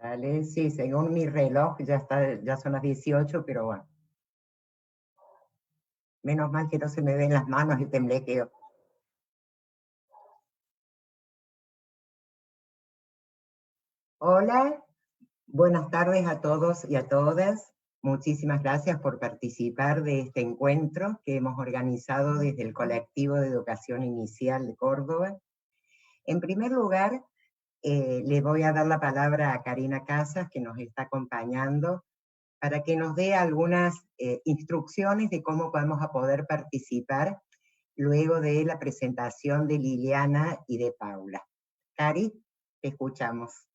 Dale, sí, según mi reloj ya son las 18, pero bueno, menos mal que no se me ven las manos y temblequeo. Hola, buenas tardes a todos y a todas. Muchísimas gracias por participar de este encuentro que hemos organizado desde el Colectivo de Educación Inicial de Córdoba. En primer lugar, le voy a dar la palabra a Karina Casas, que nos está acompañando, para que nos dé algunas instrucciones de cómo vamos a poder participar luego de la presentación de Liliana y de Paula. Cari, te escuchamos.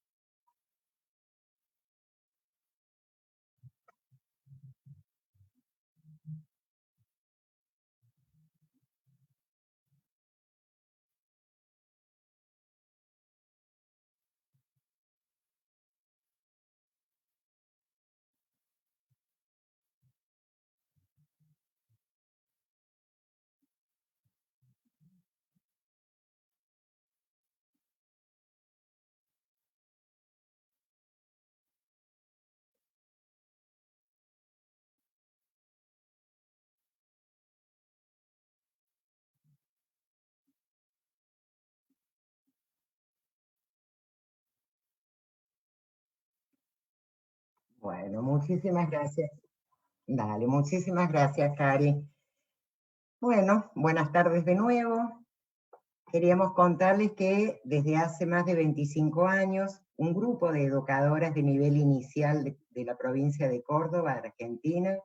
Bueno, muchísimas gracias. Dale, muchísimas gracias, Cari. Bueno, buenas tardes de nuevo. Queríamos contarles que desde hace más de 25 años, un grupo de educadoras de nivel inicial de la provincia de Córdoba, Argentina,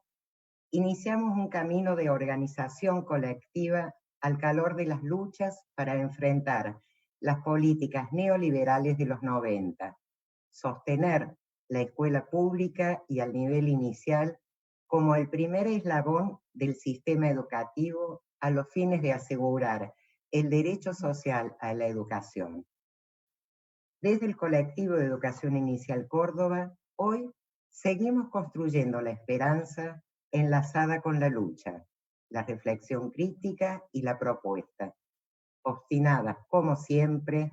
iniciamos un camino de organización colectiva al calor de las luchas para enfrentar las políticas neoliberales de los 90, sostener la escuela pública y al nivel inicial como el primer eslabón del sistema educativo a los fines de asegurar el derecho social a la educación. Desde el Colectivo de Educación Inicial Córdoba, hoy seguimos construyendo la esperanza enlazada con la lucha, la reflexión crítica y la propuesta, obstinadas, como siempre,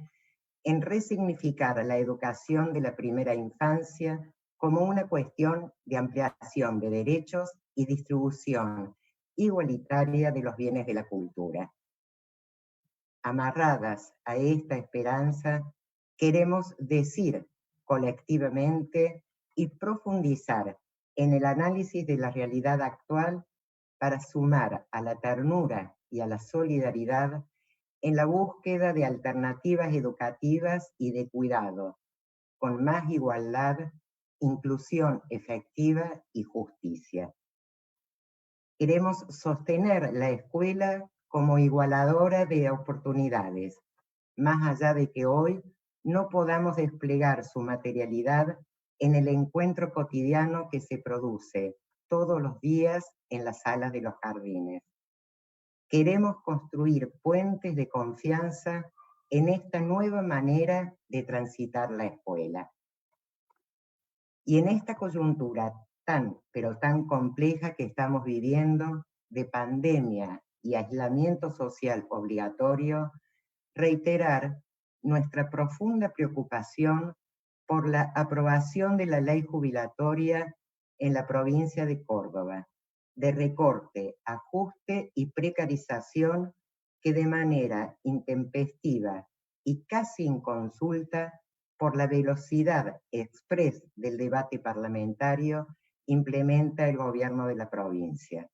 en resignificar la educación de la primera infancia como una cuestión de ampliación de derechos y distribución igualitaria de los bienes de la cultura. Amarradas a esta esperanza, queremos decir colectivamente y profundizar en el análisis de la realidad actual para sumar a la ternura y a la solidaridad en la búsqueda de alternativas educativas y de cuidado, con más igualdad, inclusión efectiva y justicia. Queremos sostener la escuela como igualadora de oportunidades, más allá de que hoy no podamos desplegar su materialidad en el encuentro cotidiano que se produce todos los días en las salas de los jardines. Queremos construir puentes de confianza en esta nueva manera de transitar la escuela. Y en esta coyuntura pero tan compleja que estamos viviendo, de pandemia y aislamiento social obligatorio, reiterar nuestra profunda preocupación por la aprobación de la ley jubilatoria en la provincia de Córdoba, de recorte, ajuste y precarización que de manera intempestiva y casi inconsulta por la velocidad express del debate parlamentario implementa el gobierno de la provincia.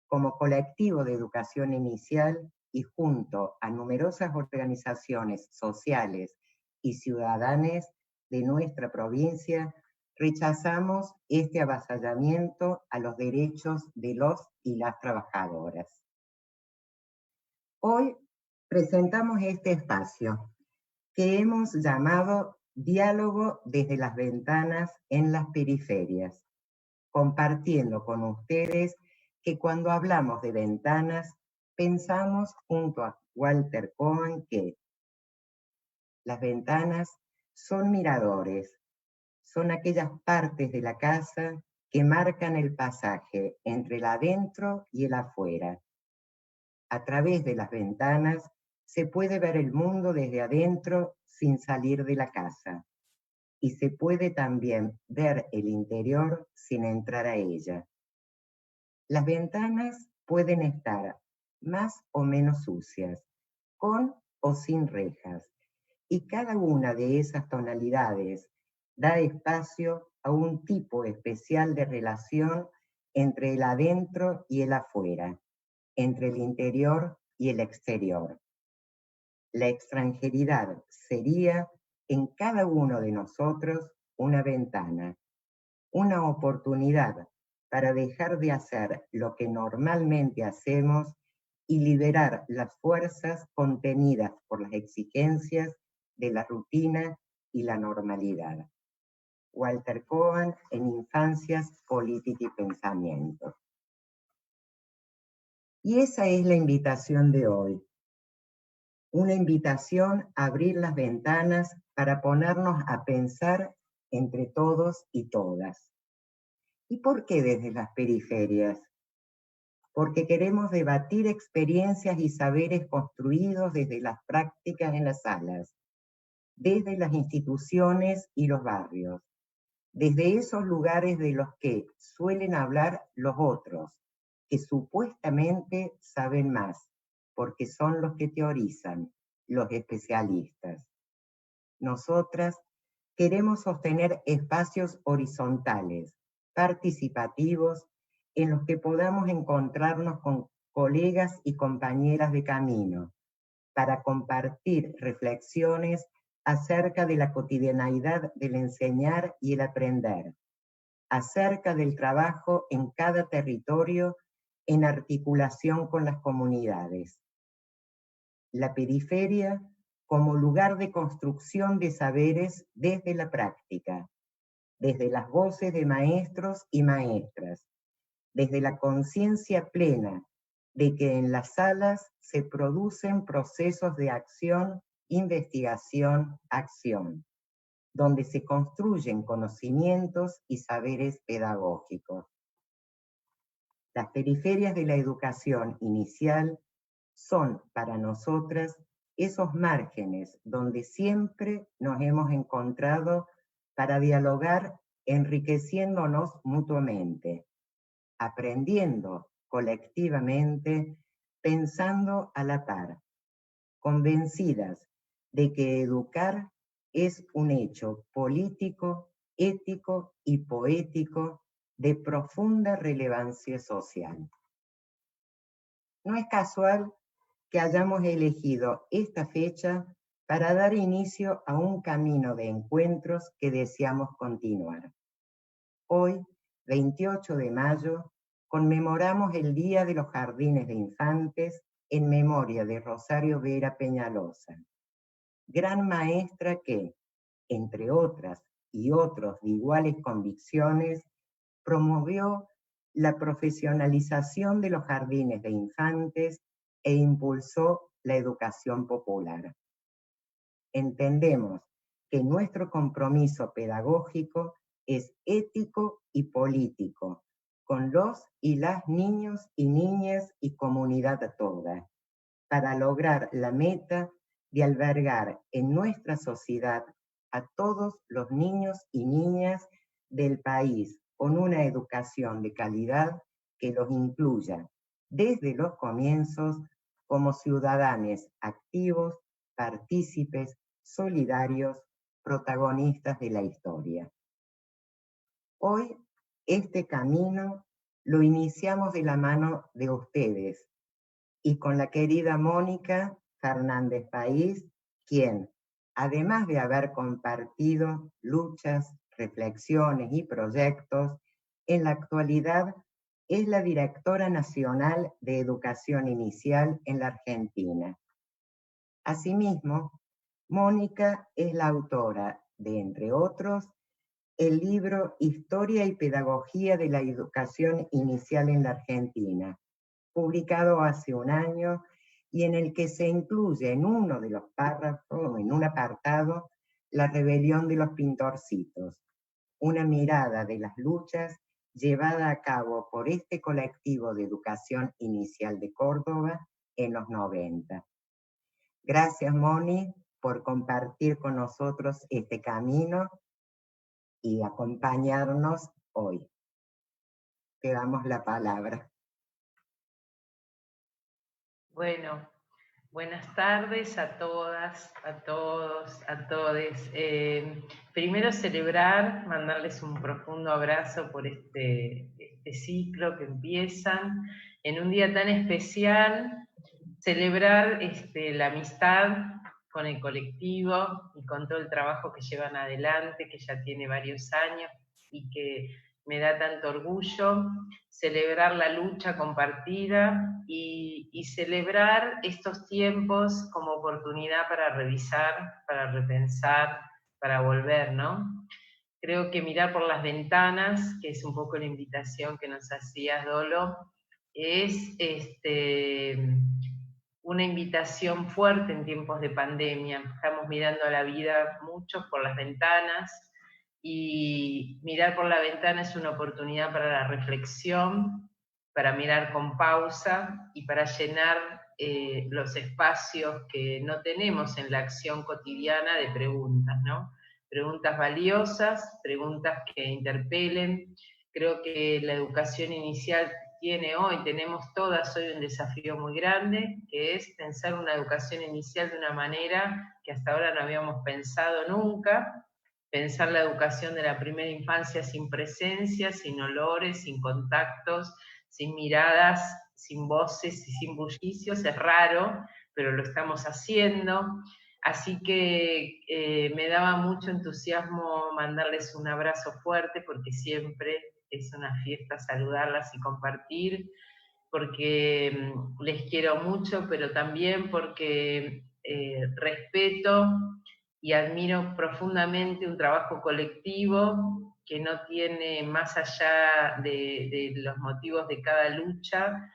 Como colectivo de educación inicial y junto a numerosas organizaciones sociales y ciudadanas de nuestra provincia, rechazamos este avasallamiento a los derechos de los y las trabajadoras. Hoy presentamos este espacio que hemos llamado Diálogo desde las ventanas en las periferias, compartiendo con ustedes que cuando hablamos de ventanas, pensamos junto a Walter Cohen que las ventanas son miradores, son aquellas partes de la casa que marcan el pasaje entre el adentro y el afuera. A través de las ventanas se puede ver el mundo desde adentro sin salir de la casa. y se puede también ver el interior sin entrar a ella. Las ventanas pueden estar más o menos sucias, con o sin rejas, y cada una de esas tonalidades da espacio a un tipo especial de relación entre el adentro y el afuera, entre el interior y el exterior. La extranjeridad sería en cada uno de nosotros una ventana, una oportunidad para dejar de hacer lo que normalmente hacemos y liberar las fuerzas contenidas por las exigencias de la rutina y la normalidad. Walter Cohen en Infancias, Política y Pensamiento. Y esa es la invitación de hoy. Una invitación a abrir las ventanas para ponernos a pensar entre todos y todas. ¿Y por qué desde las periferias? Porque queremos debatir experiencias y saberes construidos desde las prácticas en las salas, desde las instituciones y los barrios, desde esos lugares de los que suelen hablar los otros, que supuestamente saben más, porque son los que teorizan, los especialistas. Nosotras queremos sostener espacios horizontales, participativos, en los que podamos encontrarnos con colegas y compañeras de camino, para compartir reflexiones acerca de la cotidianeidad del enseñar y el aprender, acerca del trabajo en cada territorio en articulación con las comunidades. La periferia como lugar de construcción de saberes desde la práctica, desde las voces de maestros y maestras, desde la conciencia plena de que en las salas se producen procesos de acción, investigación, acción, donde se construyen conocimientos y saberes pedagógicos. Las periferias de la educación inicial son para nosotras esos márgenes donde siempre nos hemos encontrado para dialogar enriqueciéndonos mutuamente, aprendiendo colectivamente, pensando a la par, convencidas de que educar es un hecho político, ético y poético de profunda relevancia social. No es casual que hayamos elegido esta fecha para dar inicio a un camino de encuentros que deseamos continuar. Hoy, 28 de mayo, conmemoramos el Día de los Jardines de Infantes en memoria de Rosario Vera Peñalosa, gran maestra que, entre otras y otros de iguales convicciones, promovió la profesionalización de los jardines de infantes e impulsó la educación popular. Entendemos que nuestro compromiso pedagógico es ético y político, con los y las niños y niñas y comunidad toda, para lograr la meta de albergar en nuestra sociedad a todos los niños y niñas del país con una educación de calidad que los incluya desde los comienzos como ciudadanos activos, partícipes, solidarios, protagonistas de la historia. Hoy este camino lo iniciamos de la mano de ustedes y con la querida Mónica Fernández País, quien, además de haber compartido luchas, reflexiones y proyectos, en la actualidad es la directora nacional de Educación Inicial en la Argentina. Asimismo, Mónica es la autora de, entre otros, el libro Historia y Pedagogía de la Educación Inicial en la Argentina, publicado hace un año y en el que se incluye en uno de los párrafos, en un apartado, la rebelión de los pintorcitos, una mirada de las luchas llevada a cabo por este colectivo de educación inicial de Córdoba en los 90. Gracias, Moni, por compartir con nosotros este camino y acompañarnos hoy. Te damos la palabra. Bueno, buenas tardes a todas, a todos, a todes. Primero celebrar, mandarles un profundo abrazo por este ciclo que empiezan. En un día tan especial, celebrar la amistad con el colectivo y con todo el trabajo que llevan adelante, que ya tiene varios años y que me da tanto orgullo, celebrar la lucha compartida y celebrar estos tiempos como oportunidad para revisar, para repensar, para volver, ¿no? Creo que mirar por las ventanas, que es un poco la invitación que nos hacías, Dolo, es una invitación fuerte en tiempos de pandemia. Estamos mirando a la vida muchos por las ventanas, y mirar por la ventana es una oportunidad para la reflexión, para mirar con pausa y para llenar los espacios que no tenemos en la acción cotidiana de preguntas, ¿no? Preguntas valiosas, preguntas que interpelen. Creo que la educación inicial tenemos todas hoy un desafío muy grande, que es pensar una educación inicial de una manera que hasta ahora no habíamos pensado nunca, pensar la educación de la primera infancia sin presencia, sin olores, sin contactos, sin miradas, sin voces y sin bullicios, es raro, pero lo estamos haciendo. Así que me daba mucho entusiasmo mandarles un abrazo fuerte, porque siempre es una fiesta saludarlas y compartir, porque les quiero mucho, pero también porque respeto y admiro profundamente un trabajo colectivo que no tiene, más allá de los motivos de cada lucha,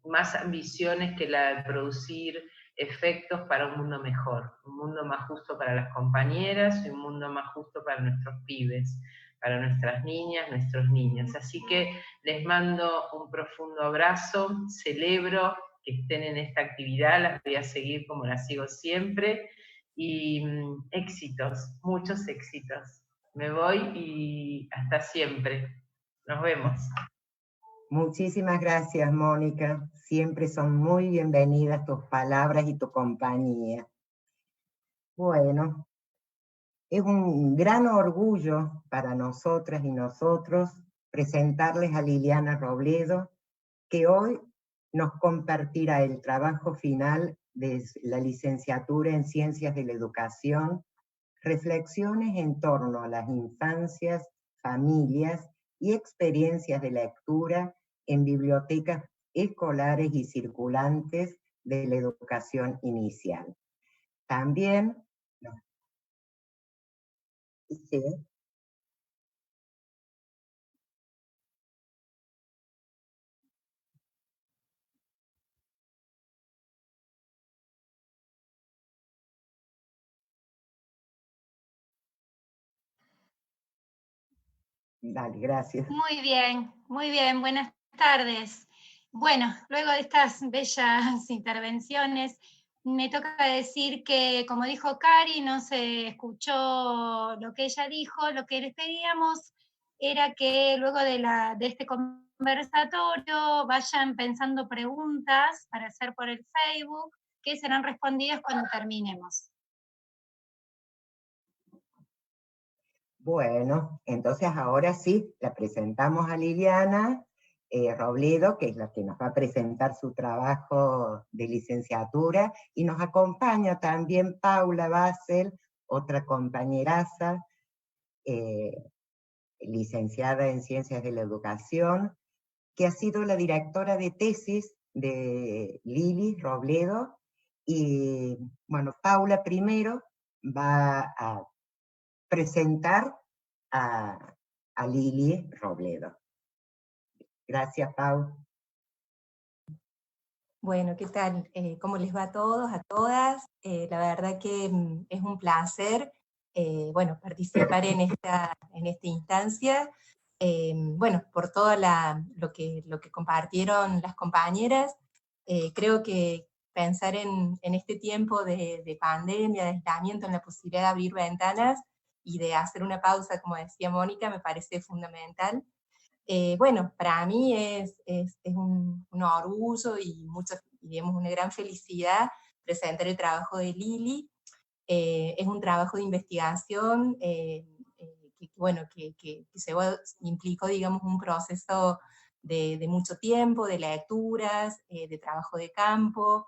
más ambiciones que la de producir efectos para un mundo mejor, un mundo más justo para las compañeras y un mundo más justo para nuestros pibes, para nuestras niñas, nuestros niños. Así que les mando un profundo abrazo, celebro que estén en esta actividad, las voy a seguir como las sigo siempre, y éxitos, muchos éxitos. Me voy y hasta siempre. Nos vemos. Muchísimas gracias, Mónica. Siempre son muy bienvenidas tus palabras y tu compañía. Bueno, es un gran orgullo para nosotras y nosotros presentarles a Liliana Robledo, que hoy nos compartirá el trabajo final de la licenciatura en Ciencias de la Educación, reflexiones en torno a las infancias, familias y experiencias de lectura en bibliotecas escolares y circulantes de la educación inicial. También, sí, dale, gracias. Muy bien, buenas tardes. Bueno, luego de estas bellas intervenciones, me toca decir que, como dijo Cari, no se escuchó lo que ella dijo. Lo que les pedíamos era que luego de este conversatorio vayan pensando preguntas para hacer por el Facebook, que serán respondidas cuando terminemos. Bueno, entonces ahora sí, la presentamos a Liliana Robledo, que es la que nos va a presentar su trabajo de licenciatura, y nos acompaña también Paula Basel, otra compañeraza, licenciada en Ciencias de la Educación, que ha sido la directora de tesis de Lili Robledo, y bueno, Paula primero va a presentar a Lili Robledo. Gracias, Pau. Bueno, ¿qué tal? ¿Cómo les va a todos, a todas? La verdad que es un placer bueno, participar en esta instancia. Bueno, por todo lo que compartieron las compañeras, creo que pensar en este tiempo de pandemia, de aislamiento, en la posibilidad de abrir ventanas, y de hacer una pausa, como decía Mónica, me parece fundamental. Bueno, para mí es un orgullo y digamos, una gran felicidad presentar el trabajo de Lili. Es un trabajo de investigación que implicó, digamos, un proceso de mucho tiempo, de lecturas, de trabajo de campo.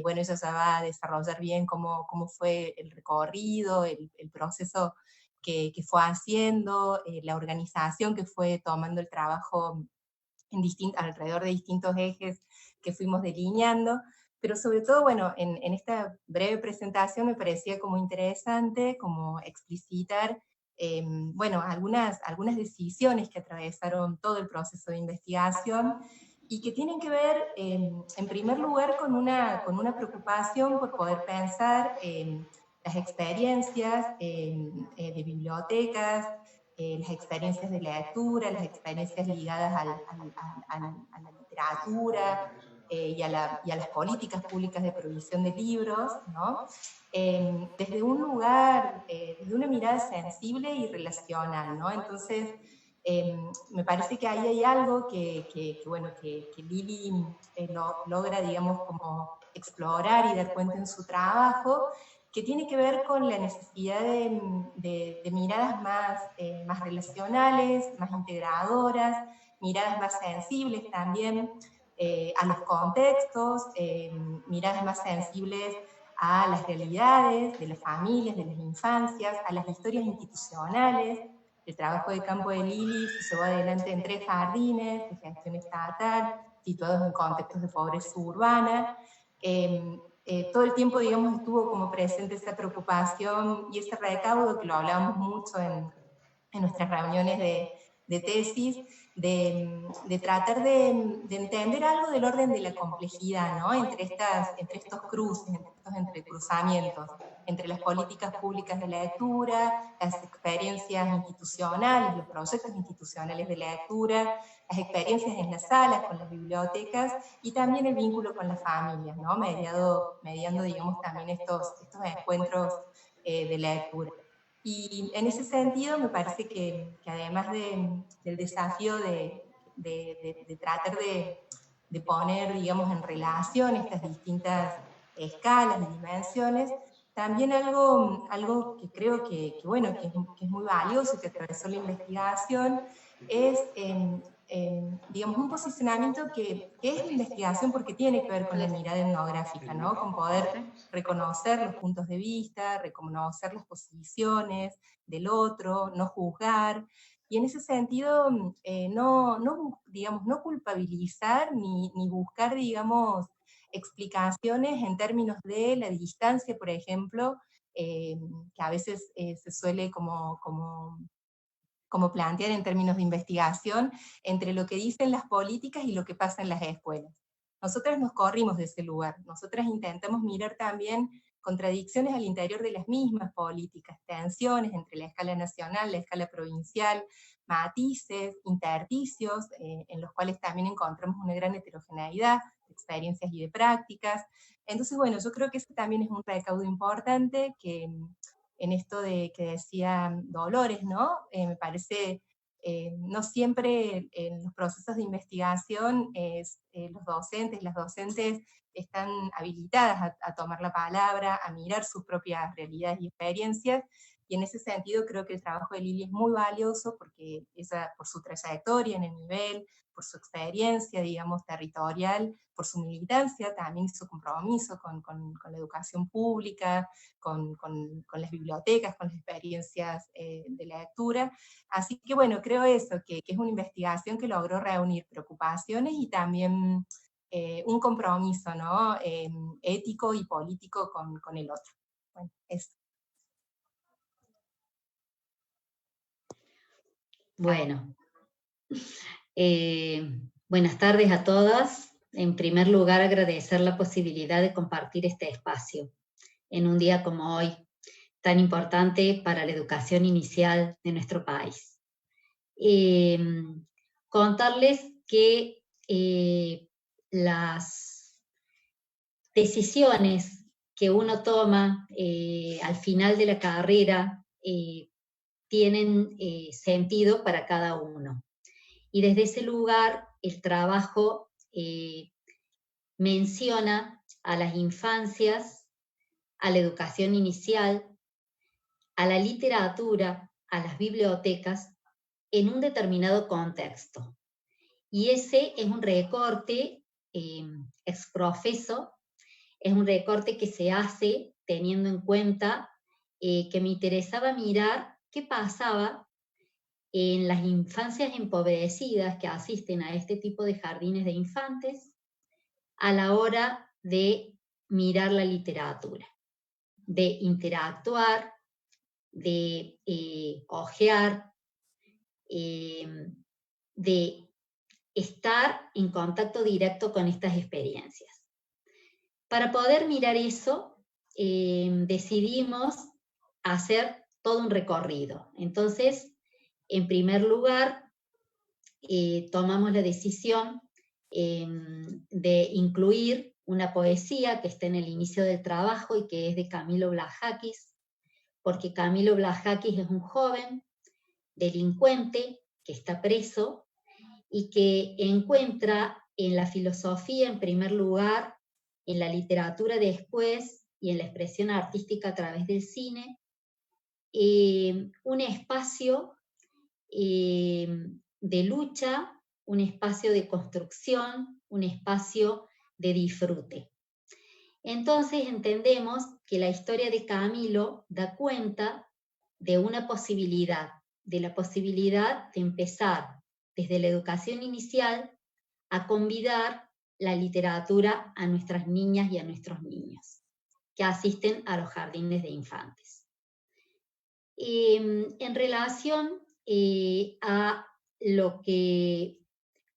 Bueno, ella ya va a desarrollar bien cómo fue el recorrido, el proceso que fue haciendo, la organización que fue tomando el trabajo alrededor de distintos ejes que fuimos delineando, pero sobre todo, bueno, en esta breve presentación me parecía como interesante como explicitar bueno, algunas decisiones que atravesaron todo el proceso de investigación y que tienen que ver, en primer lugar, con una preocupación por poder pensar las experiencias de bibliotecas, las experiencias de lectura, las experiencias ligadas a la literatura y a las políticas públicas de provisión de libros, ¿no? Desde un lugar, desde una mirada sensible y relacional, ¿no? Entonces, me parece que ahí hay algo que Lili logra, digamos, como explorar y dar cuenta en su trabajo, que tiene que ver con la necesidad de miradas más relacionales, más integradoras, miradas más sensibles también a los contextos, miradas más sensibles a las realidades de las familias, de las infancias, a las historias institucionales. El trabajo de campo de Lili se llevó adelante en 3 jardines de gestión estatal, situados en contextos de pobreza urbana. Todo el tiempo, digamos, estuvo como presente esa preocupación y ese recaudo, que lo hablábamos mucho en nuestras reuniones de tesis, de tratar de entender algo del orden de la complejidad, ¿no? Entre estos cruces, entre estos entrecruzamientos, entre las políticas públicas de lectura, las experiencias institucionales, los proyectos institucionales de lectura, las experiencias en las salas, con las bibliotecas, y también el vínculo con las familias, ¿no? Mediando, digamos, también estos encuentros de lectura. Y en ese sentido me parece que además del desafío de tratar de poner, digamos, en relación estas distintas escalas y dimensiones, también algo que creo que es muy valioso y que atravesó la investigación es, digamos, un posicionamiento que es la investigación porque tiene que ver con la mirada etnográfica, ¿no? Con poder reconocer los puntos de vista, reconocer las posiciones del otro, no juzgar, y en ese sentido no culpabilizar ni buscar, digamos, explicaciones en términos de la distancia, por ejemplo, que a veces se suele como plantear en términos de investigación, entre lo que dicen las políticas y lo que pasa en las escuelas. Nosotras nos corrimos de ese lugar, nosotras intentamos mirar también contradicciones al interior de las mismas políticas, tensiones entre la escala nacional, la escala provincial, matices, intersticios, en los cuales también encontramos una gran heterogeneidad de experiencias y de prácticas. Entonces, bueno, yo creo que ese también es un recaudo importante que en esto de que decía Dolores, ¿no? Me parece, no siempre en los procesos de investigación los docentes, las docentes están habilitadas a tomar la palabra, a mirar sus propias realidades y experiencias, y en ese sentido creo que el trabajo de Lili es muy valioso porque por su trayectoria en el nivel, por su experiencia, digamos, territorial, por su militancia, también su compromiso con la educación pública, con las bibliotecas, con las experiencias de lectura. Así que bueno, creo eso, que es una investigación que logró reunir preocupaciones y también un compromiso, ¿no? Ético y político con el otro. Bueno, eso. Bueno, buenas tardes a todas. En primer lugar, agradecer la posibilidad de compartir este espacio en un día como hoy, tan importante para la educación inicial de nuestro país. Contarles que las decisiones que uno toma al final de la carrera tienen sentido para cada uno. Y desde ese lugar el trabajo menciona a las infancias, a la educación inicial, a la literatura, a las bibliotecas, en un determinado contexto. Y ese es un recorte exprofeso, es un recorte que se hace teniendo en cuenta que me interesaba mirar qué pasaba en las infancias empobrecidas que asisten a este tipo de jardines de infantes a la hora de mirar la literatura, de interactuar, de hojear, de estar en contacto directo con estas experiencias. Para poder mirar eso, decidimos hacer todo un recorrido. Entonces, en primer lugar, tomamos la decisión de incluir una poesía que está en el inicio del trabajo y que es de Camilo Blajakis, porque Camilo Blajakis es un joven delincuente que está preso y que encuentra en la filosofía en primer lugar, en la literatura después y en la expresión artística a través del cine, un espacio de lucha, un espacio de construcción, un espacio de disfrute. Entonces entendemos que la historia de Camilo da cuenta de una posibilidad, de la posibilidad de empezar desde la educación inicial a convidar la literatura a nuestras niñas y a nuestros niños que asisten a los jardines de infantes. En relación a lo que,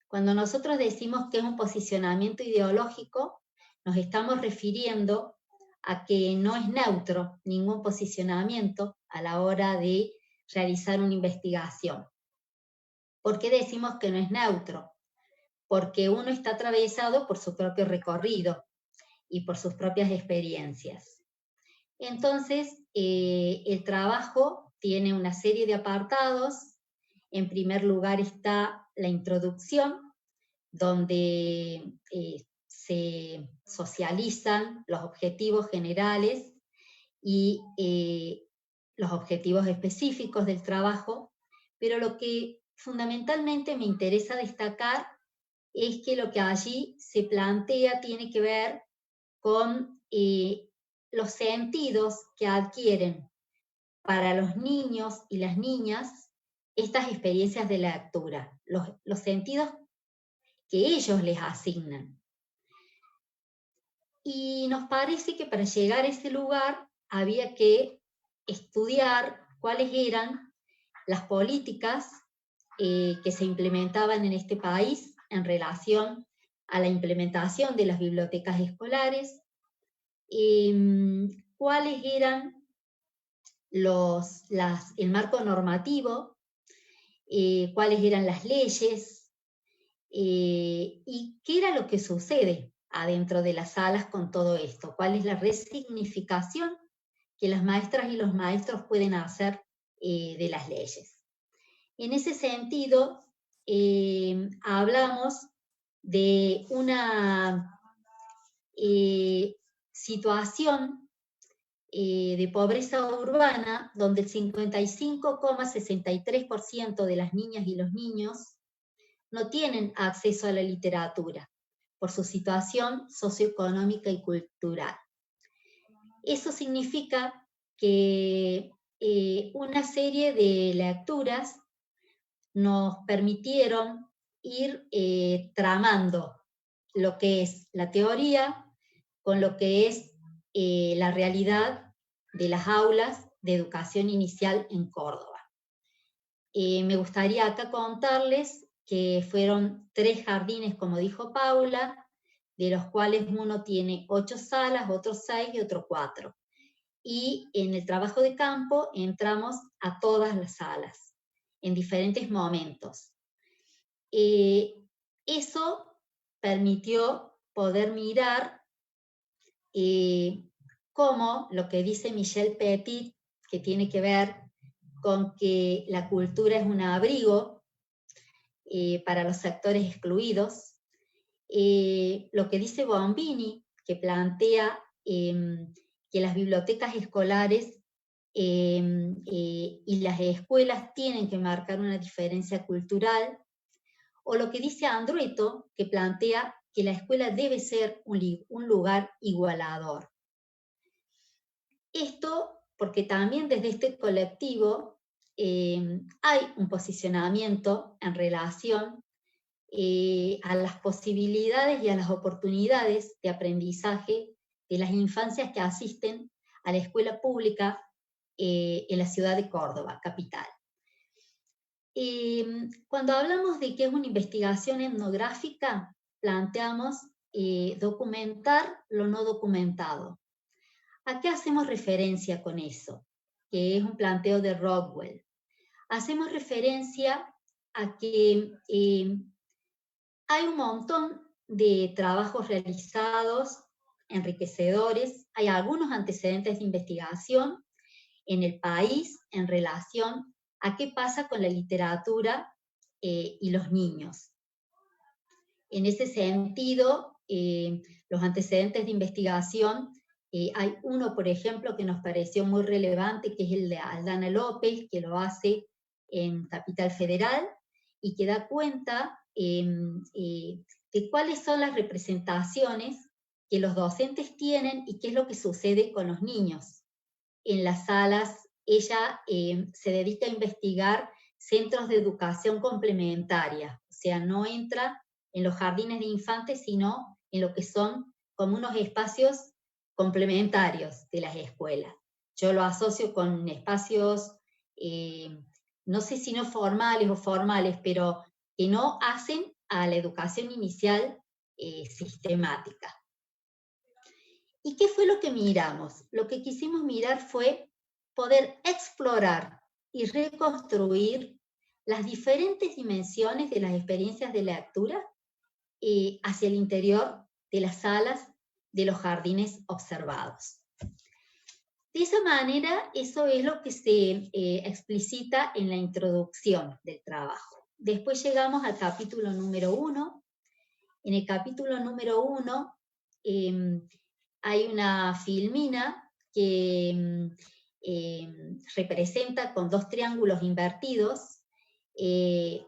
cuando nosotros decimos que es un posicionamiento ideológico, nos estamos refiriendo a que no es neutro ningún posicionamiento a la hora de realizar una investigación. ¿Por qué decimos que no es neutro? Porque uno está atravesado por su propio recorrido y por sus propias experiencias. Entonces, el trabajo tiene una serie de apartados. En primer lugar está la introducción, donde se socializan los objetivos generales y los objetivos específicos del trabajo, pero lo que fundamentalmente me interesa destacar es que lo que allí se plantea tiene que ver con los sentidos que adquieren para los niños y las niñas estas experiencias de lectura, los sentidos que ellos les asignan. Y nos parece que para llegar a ese lugar había que estudiar cuáles eran las políticas que se implementaban en este país en relación a la implementación de las bibliotecas escolares, cuáles eran el marco normativo, cuáles eran las leyes, y qué era lo que sucede adentro de las salas con todo esto, cuál es la resignificación que las maestras y los maestros pueden hacer de las leyes. En ese sentido, hablamos de una situación de pobreza urbana donde el 55,63% de las niñas y los niños no tienen acceso a la literatura por su situación socioeconómica y cultural. Eso significa que una serie de lecturas nos permitieron ir tramando lo que es la teoría con lo que es la realidad de las aulas de educación inicial en Córdoba. Me gustaría acá contarles que fueron 3 jardines, como dijo Paula, de los cuales uno tiene 8 salas, otro 6 y otro 4. Y en el trabajo de campo entramos a todas las salas, en diferentes momentos. Eso permitió poder mirar cómo lo que dice Michel Petit, que tiene que ver con que la cultura es un abrigo para los sectores excluidos. Lo que dice Bombini, que plantea que las bibliotecas escolares y las escuelas tienen que marcar una diferencia cultural, o lo que dice Andrueto, que plantea que la escuela debe ser un lugar igualador. Esto porque también desde este colectivo hay un posicionamiento en relación a las posibilidades y a las oportunidades de aprendizaje de las infancias que asisten a la escuela pública en la ciudad de Córdoba, capital. Cuando hablamos de qué es una investigación etnográfica, planteamos documentar lo no documentado. ¿A qué hacemos referencia con eso? Que es un planteo de Rockwell. Hacemos referencia a que hay un montón de trabajos realizados, enriquecedores, hay algunos antecedentes de investigación en el país en relación a qué pasa con la literatura y los niños. En ese sentido, los antecedentes de investigación, hay uno, por ejemplo, que nos pareció muy relevante, que es el de Aldana López, que lo hace en Capital Federal, y que da cuenta de cuáles son las representaciones que los docentes tienen y qué es lo que sucede con los niños. En las salas, ella se dedica a investigar centros de educación complementaria, o sea, no entra en los jardines de infantes, sino en lo que son como unos espacios complementarios de las escuelas. Yo lo asocio con espacios, no sé si no formales o formales, pero que no hacen a la educación inicial sistemática. ¿Y qué fue lo que miramos? Lo que quisimos mirar fue poder explorar y reconstruir las diferentes dimensiones de las experiencias de lectura hacia el interior de las salas de los jardines observados. De esa manera, eso es lo que se explicita en la introducción del trabajo. Después llegamos al capítulo número 1. En el capítulo número 1 hay una filmina que representa con dos triángulos invertidos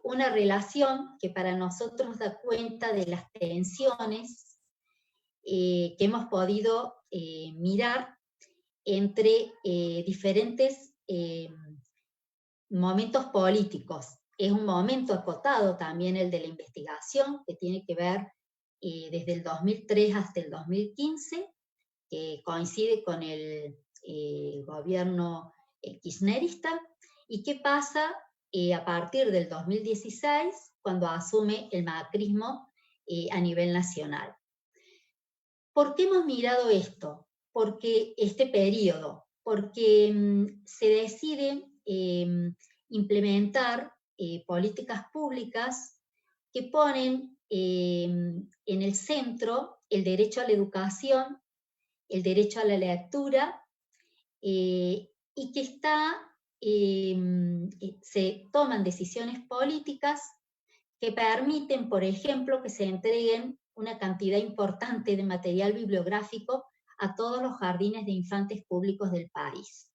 una relación que para nosotros da cuenta de las tensiones que hemos podido mirar entre diferentes momentos políticos. Es un momento acotado también el de la investigación, que tiene que ver desde el 2003 hasta el 2015, que coincide con el gobierno kirchnerista, y qué pasa a partir del 2016, cuando asume el macrismo a nivel nacional. ¿Por qué hemos mirado esto? Porque este periodo, porque se decide implementar políticas públicas que ponen en el centro el derecho a la educación, el derecho a la lectura, y que se toman decisiones políticas que permiten, por ejemplo, que se entreguen una cantidad importante de material bibliográfico a todos los jardines de infantes públicos del país.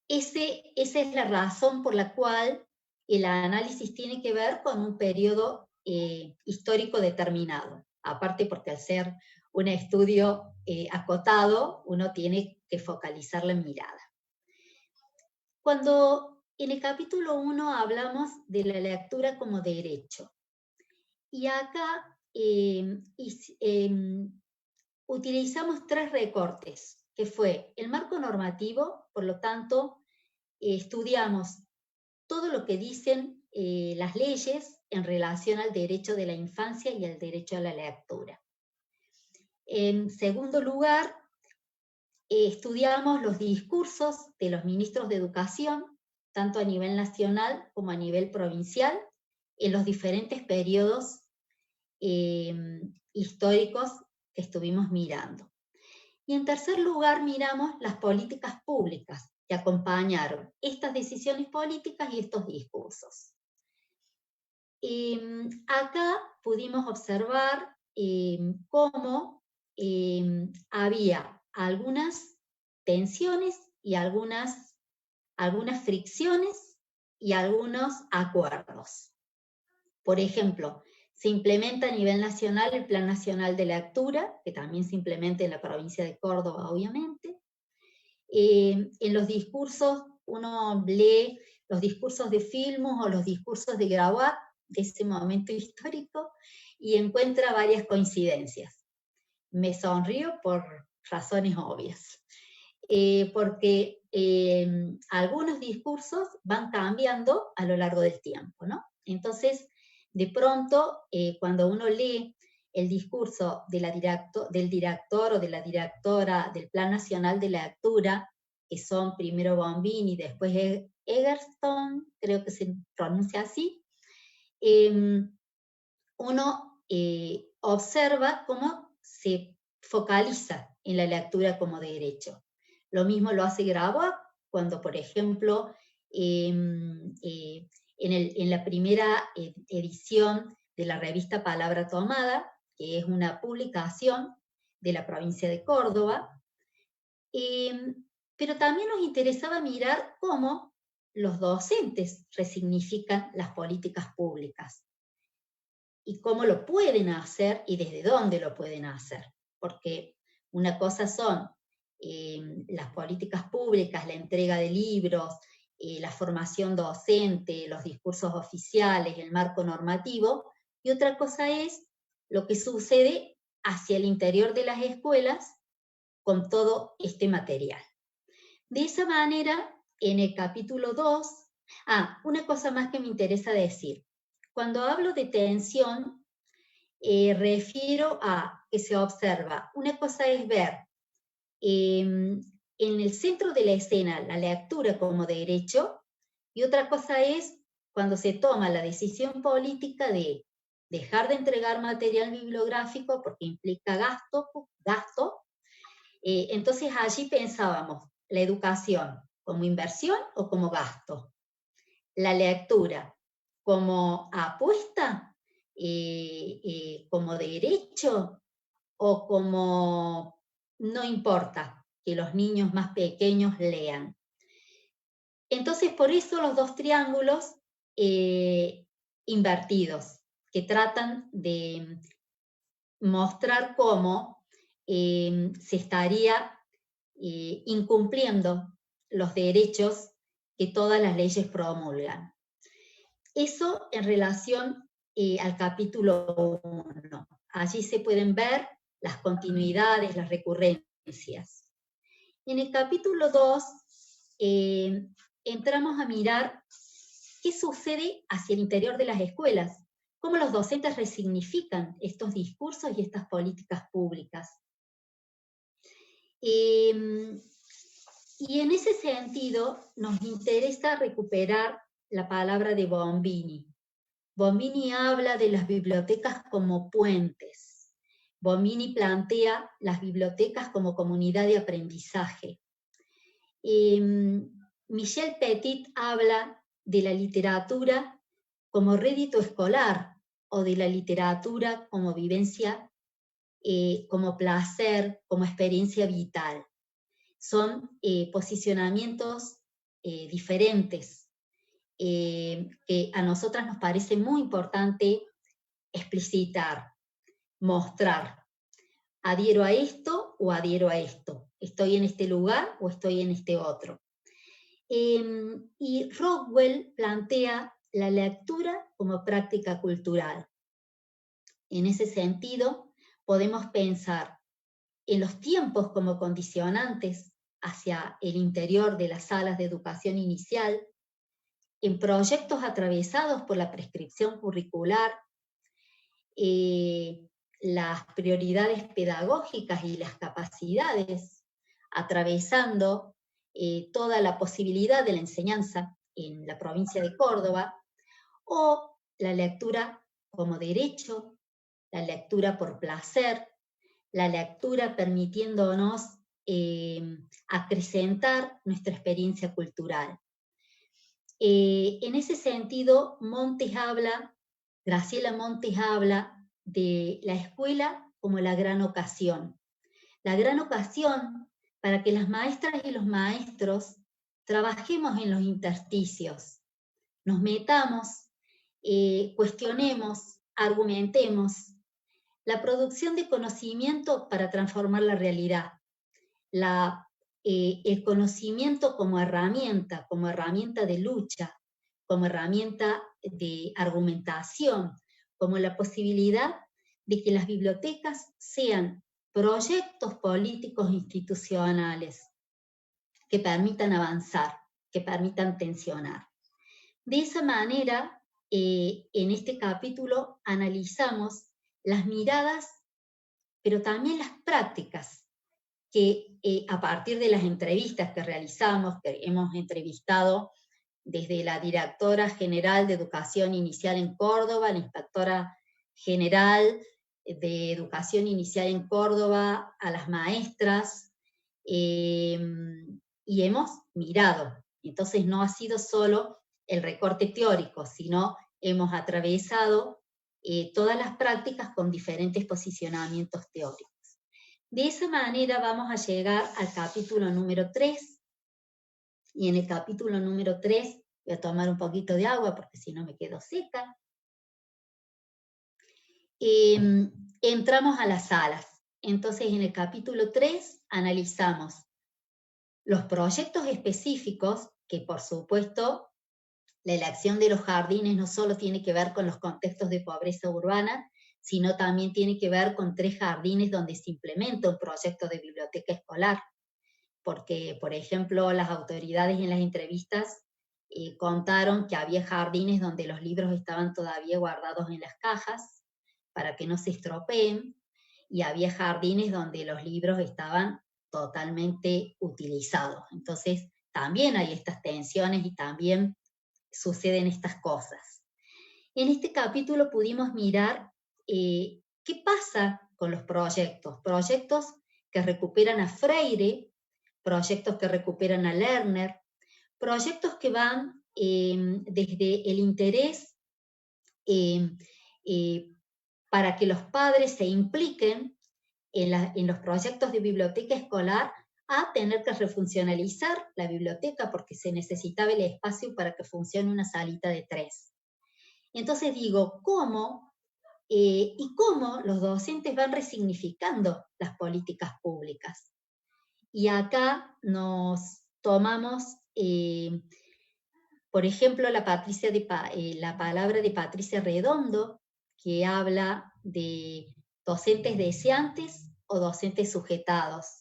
Esa es la razón por la cual el análisis tiene que ver con un periodo histórico determinado, aparte porque al ser un estudio acotado, uno tiene que focalizar la mirada. Cuando en el capítulo 1 hablamos de la lectura como derecho, y acá utilizamos 3 recortes, que fue el marco normativo, por lo tanto, estudiamos todo lo que dicen las leyes en relación al derecho de la infancia y al derecho a la lectura. En segundo lugar, estudiamos los discursos de los ministros de educación, tanto a nivel nacional como a nivel provincial, en los diferentes periodos históricos que estuvimos mirando. Y en tercer lugar, miramos las políticas públicas que acompañaron estas decisiones políticas y estos discursos. Acá pudimos observar cómo había algunas tensiones y algunas fricciones y algunos acuerdos. Por ejemplo, se implementa a nivel nacional el Plan Nacional de Lectura, que también se implementa en la provincia de Córdoba, obviamente. En los discursos, uno lee los discursos de Filmus o los discursos de Grabat, de ese momento histórico, y encuentra varias coincidencias. Me sonrío por razones obvias, porque algunos discursos van cambiando a lo largo del tiempo, ¿no? Entonces, de pronto, cuando uno lee el discurso de del director o de la directora del Plan Nacional de Lectura, que son primero Bombini y después Egerton, creo que se pronuncia así, uno observa cómo se focaliza en la lectura como derecho. Lo mismo lo hace Grabat cuando, por ejemplo, en la primera edición de la revista Palabra Tomada, que es una publicación de la provincia de Córdoba, pero también nos interesaba mirar cómo los docentes resignifican las políticas públicas y cómo lo pueden hacer y desde dónde lo pueden hacer. Porque una cosa son las políticas públicas, la entrega de libros, la formación docente, los discursos oficiales, el marco normativo, y otra cosa es lo que sucede hacia el interior de las escuelas con todo este material. De esa manera, en el capítulo 2, una cosa más que me interesa decir. Cuando hablo de tensión, refiero a que se observa. Una cosa es ver en el centro de la escena la lectura como derecho, y otra cosa es cuando se toma la decisión política de dejar de entregar material bibliográfico porque implica gasto. Entonces allí pensábamos la educación como inversión o como gasto, la lectura como apuesta, como derecho, o como no importa que los niños más pequeños lean. Entonces, por eso los dos triángulos invertidos, que tratan de mostrar cómo se estaría incumpliendo los derechos que todas las leyes promulgan. Eso en relación al capítulo 1. Allí se pueden ver las continuidades, las recurrencias. En el capítulo 2 entramos a mirar qué sucede hacia el interior de las escuelas, cómo los docentes resignifican estos discursos y estas políticas públicas. Y en ese sentido nos interesa recuperar la palabra de Bombini. Bombini habla de las bibliotecas como puentes. Bombini plantea las bibliotecas como comunidad de aprendizaje. Michel Petit habla de la literatura como rédito escolar o de la literatura como vivencia, como placer, como experiencia vital. Son posicionamientos diferentes que a nosotras nos parece muy importante explicitar, mostrar. ¿Adhiero a esto o adhiero a esto? ¿Estoy en este lugar o estoy en este otro? Y Rockwell plantea la lectura como práctica cultural. En ese sentido, podemos pensar en los tiempos como condicionantes hacia el interior de las salas de educación inicial, en proyectos atravesados por la prescripción curricular, las prioridades pedagógicas y las capacidades, atravesando toda la posibilidad de la enseñanza en la provincia de Córdoba, o la lectura como derecho, la lectura por placer, la lectura permitiéndonos acrecentar nuestra experiencia cultural. En ese sentido, Graciela Montes habla de la escuela como la gran ocasión. La gran ocasión para que las maestras y los maestros trabajemos en los intersticios, nos metamos, cuestionemos, argumentemos. La producción de conocimiento para transformar la realidad. El conocimiento como herramienta de lucha, como herramienta de argumentación, como la posibilidad de que las bibliotecas sean proyectos políticos institucionales que permitan avanzar, que permitan tensionar. De esa manera, en este capítulo analizamos las miradas, pero también las prácticas, que a partir de las entrevistas que realizamos, que hemos entrevistado desde la directora general de Educación Inicial en Córdoba, la inspectora general de Educación Inicial en Córdoba, a las maestras, y hemos mirado. Entonces no ha sido solo el recorte teórico, sino hemos atravesado todas las prácticas con diferentes posicionamientos teóricos. De esa manera vamos a llegar al capítulo número 3, y en el capítulo número 3 voy a tomar un poquito de agua porque si no me quedo seca. Entramos a las salas. Entonces en el capítulo 3 analizamos los proyectos específicos, que por supuesto la elección de los jardines no solo tiene que ver con los contextos de pobreza urbana, sino también tiene que ver con 3 jardines donde se implementa un proyecto de biblioteca escolar, porque, por ejemplo, las autoridades en las entrevistas contaron que había jardines donde los libros estaban todavía guardados en las cajas para que no se estropeen, y había jardines donde los libros estaban totalmente utilizados. Entonces, también hay estas tensiones y también suceden estas cosas. En este capítulo pudimos mirar qué pasa con los proyectos que recuperan a Freire, proyectos que recuperan a Lerner, proyectos que van desde el interés para que los padres se impliquen en los proyectos de biblioteca escolar, a tener que refuncionalizar la biblioteca porque se necesitaba el espacio para que funcione una salita de 3. Entonces digo, ¿cómo los docentes van resignificando las políticas públicas? Y acá nos tomamos, por ejemplo, la palabra de Patricia Redondo, que habla de docentes deseantes o docentes sujetados.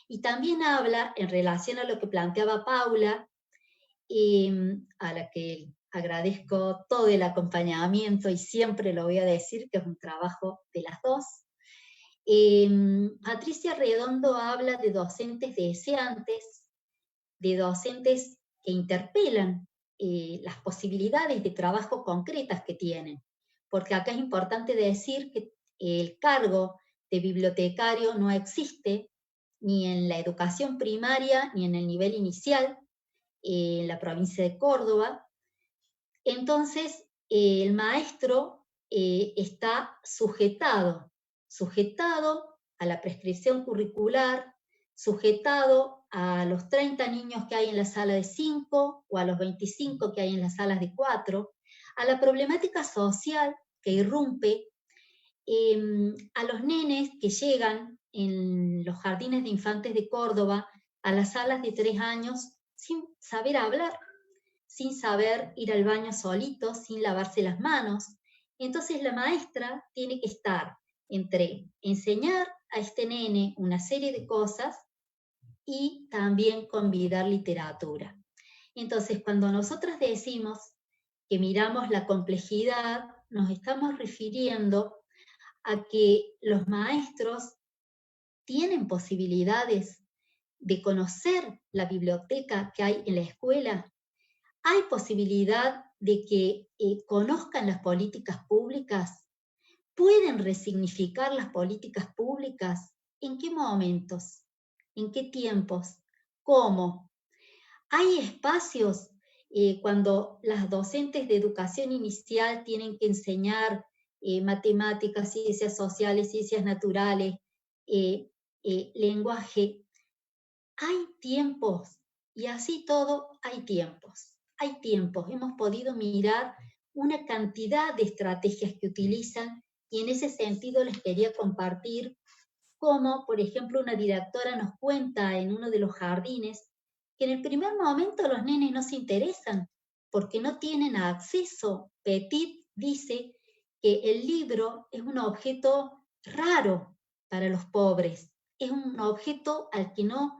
Y también habla, en relación a lo que planteaba Paula, a la que agradezco todo el acompañamiento y siempre lo voy a decir que es un trabajo de las dos. Patricia Redondo habla de docentes deseantes, de docentes que interpelan las posibilidades de trabajo concretas que tienen, porque acá es importante decir que el cargo de bibliotecario no existe ni en la educación primaria ni en el nivel inicial en la provincia de Córdoba. Entonces el maestro está sujetado a la prescripción curricular, sujetado a los 30 niños que hay en la sala de 5 o a los 25 que hay en las salas de 4, a la problemática social que irrumpe, a los nenes que llegan en los jardines de infantes de Córdoba a las salas de 3 años sin saber hablar, sin saber ir al baño solitos, sin lavarse las manos. Entonces la maestra tiene que estar entre enseñar a este nene una serie de cosas y también convidar literatura. Entonces, cuando nosotras decimos que miramos la complejidad, nos estamos refiriendo a que los maestros tienen posibilidades de conocer la biblioteca que hay en la escuela. Hay posibilidad de que conozcan las políticas públicas. ¿Pueden resignificar las políticas públicas? ¿En qué momentos? ¿En qué tiempos? ¿Cómo? Hay espacios cuando las docentes de educación inicial tienen que enseñar matemáticas, ciencias sociales, ciencias naturales, lenguaje. Hay tiempos, y así todo hay tiempos. Hay tiempos. Hemos podido mirar una cantidad de estrategias que utilizan, y en ese sentido les quería compartir cómo, por ejemplo, una directora nos cuenta en uno de los jardines que en el primer momento los nenes no se interesan porque no tienen acceso. Petit dice que el libro es un objeto raro para los pobres, es un objeto al que no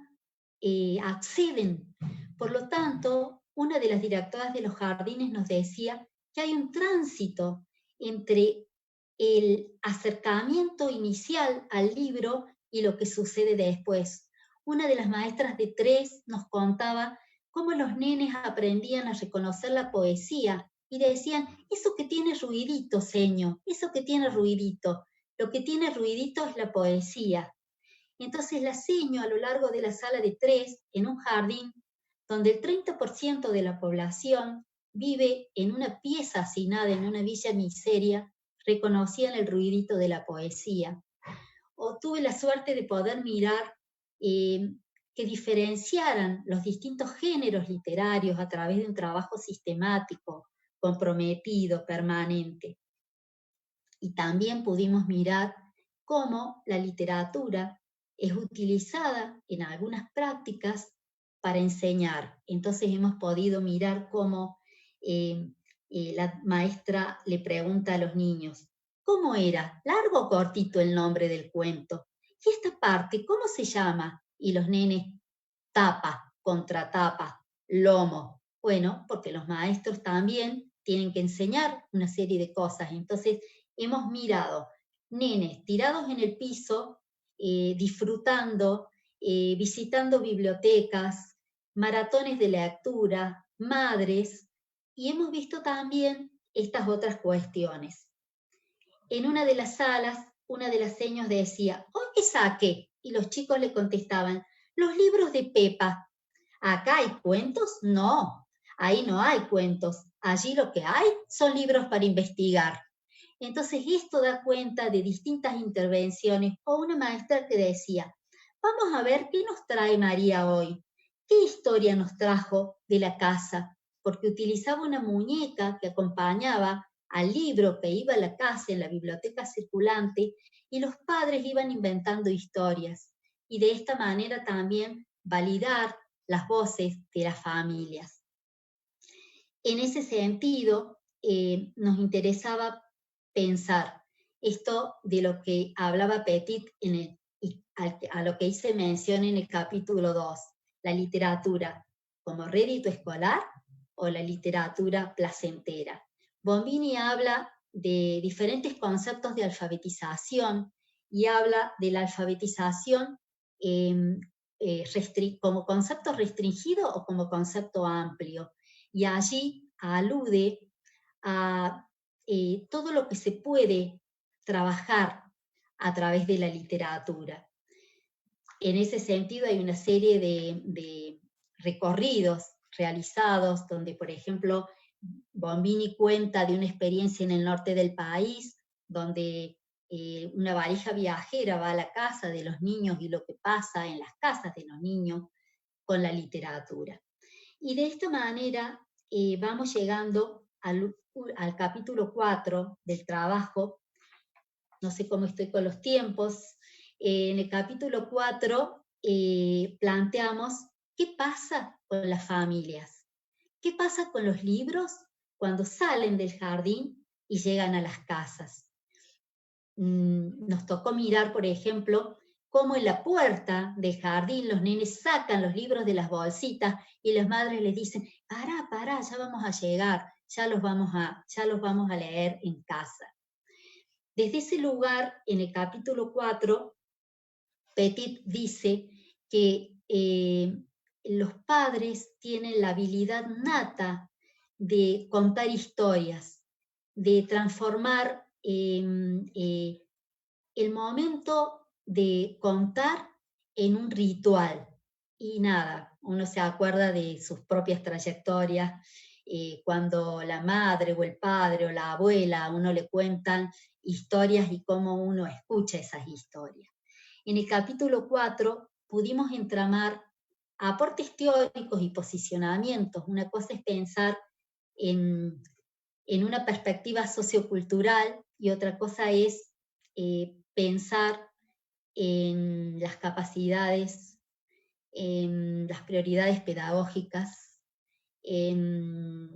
acceden. Por lo tanto, una de las directoras de los jardines nos decía que hay un tránsito entre el acercamiento inicial al libro y lo que sucede después. Una de las maestras de 3 nos contaba cómo los nenes aprendían a reconocer la poesía y decían, eso que tiene ruidito, señor, eso que tiene ruidito, lo que tiene ruidito es la poesía. Entonces la seño a lo largo de la sala de 3, en un jardín donde el 30% de la población vive en una pieza hacinada, en una villa miseria, reconocían el ruidito de la poesía. O tuve la suerte de poder mirar que diferenciaran los distintos géneros literarios a través de un trabajo sistemático, comprometido, permanente. Y también pudimos mirar cómo la literatura es utilizada en algunas prácticas para enseñar. Entonces hemos podido mirar cómo la maestra le pregunta a los niños, ¿cómo era? ¿Largo o cortito el nombre del cuento? ¿Y esta parte cómo se llama? Y los nenes, tapa, contratapa, lomo. Bueno, porque los maestros también tienen que enseñar una serie de cosas. Entonces hemos mirado nenes tirados en el piso, disfrutando, visitando bibliotecas, maratones de lectura, madres, y hemos visto también estas otras cuestiones. En una de las salas, una de las señas decía, ¿hoy qué saqué? Y los chicos le contestaban, los libros de Pepa. ¿Acá hay cuentos? No, ahí no hay cuentos. Allí lo que hay son libros para investigar. Entonces esto da cuenta de distintas intervenciones, o una maestra que decía, vamos a ver qué nos trae María hoy, qué historia nos trajo de la casa, porque utilizaba una muñeca que acompañaba al libro que iba a la casa en la biblioteca circulante, y los padres iban inventando historias, y de esta manera también validar las voces de las familias. En ese sentido, nos interesaba pensar esto de lo que hablaba Petit a lo que hice mención en el capítulo 2, la literatura como rédito escolar o la literatura placentera. Bombini habla de diferentes conceptos de alfabetización y habla de la alfabetización como concepto restringido o como concepto amplio. Y allí alude a todo lo que se puede trabajar a través de la literatura. En ese sentido hay una serie de recorridos realizados donde, por ejemplo, Bombini cuenta de una experiencia en el norte del país, donde una valija viajera va a la casa de los niños y lo que pasa en las casas de los niños con la literatura. Y de esta manera vamos llegando al capítulo 4 del trabajo. No sé cómo estoy con los tiempos. En el capítulo 4 planteamos qué pasa con las familias, qué pasa con los libros cuando salen del jardín y llegan a las casas. Nos tocó mirar, por ejemplo, cómo en la puerta del jardín los nenes sacan los libros de las bolsitas y las madres les dicen, pará, ya vamos a llegar, ya los vamos a leer en casa. Desde ese lugar, en el capítulo 4, Petit dice que los padres tienen la habilidad nata de contar historias, de transformar el momento de contar en un ritual. Y nada, uno se acuerda de sus propias trayectorias, cuando la madre o el padre o la abuela a uno le cuentan historias y cómo uno escucha esas historias. En el capítulo 4 pudimos entramar aportes teóricos y posicionamientos. Una cosa es pensar en una perspectiva sociocultural y otra cosa es pensar en las capacidades, en las prioridades pedagógicas, en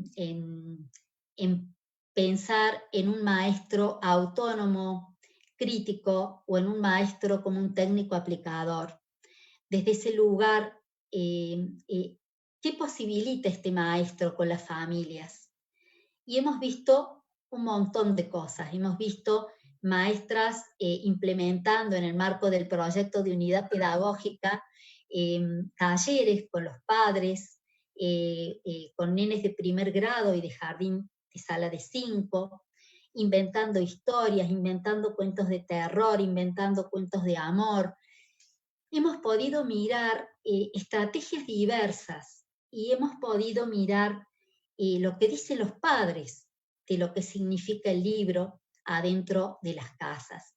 pensar en un maestro autónomo, crítico, o en un maestro como un técnico aplicador. Desde ese lugar, ¿qué posibilita este maestro con las familias? Y hemos visto un montón de cosas. Hemos visto maestras implementando en el marco del proyecto de unidad pedagógica talleres con los padres, con nenes de primer grado y de jardín de sala de 5, inventando historias, inventando cuentos de terror, inventando cuentos de amor. Hemos podido mirar estrategias diversas y hemos podido mirar lo que dicen los padres de lo que significa el libro adentro de las casas.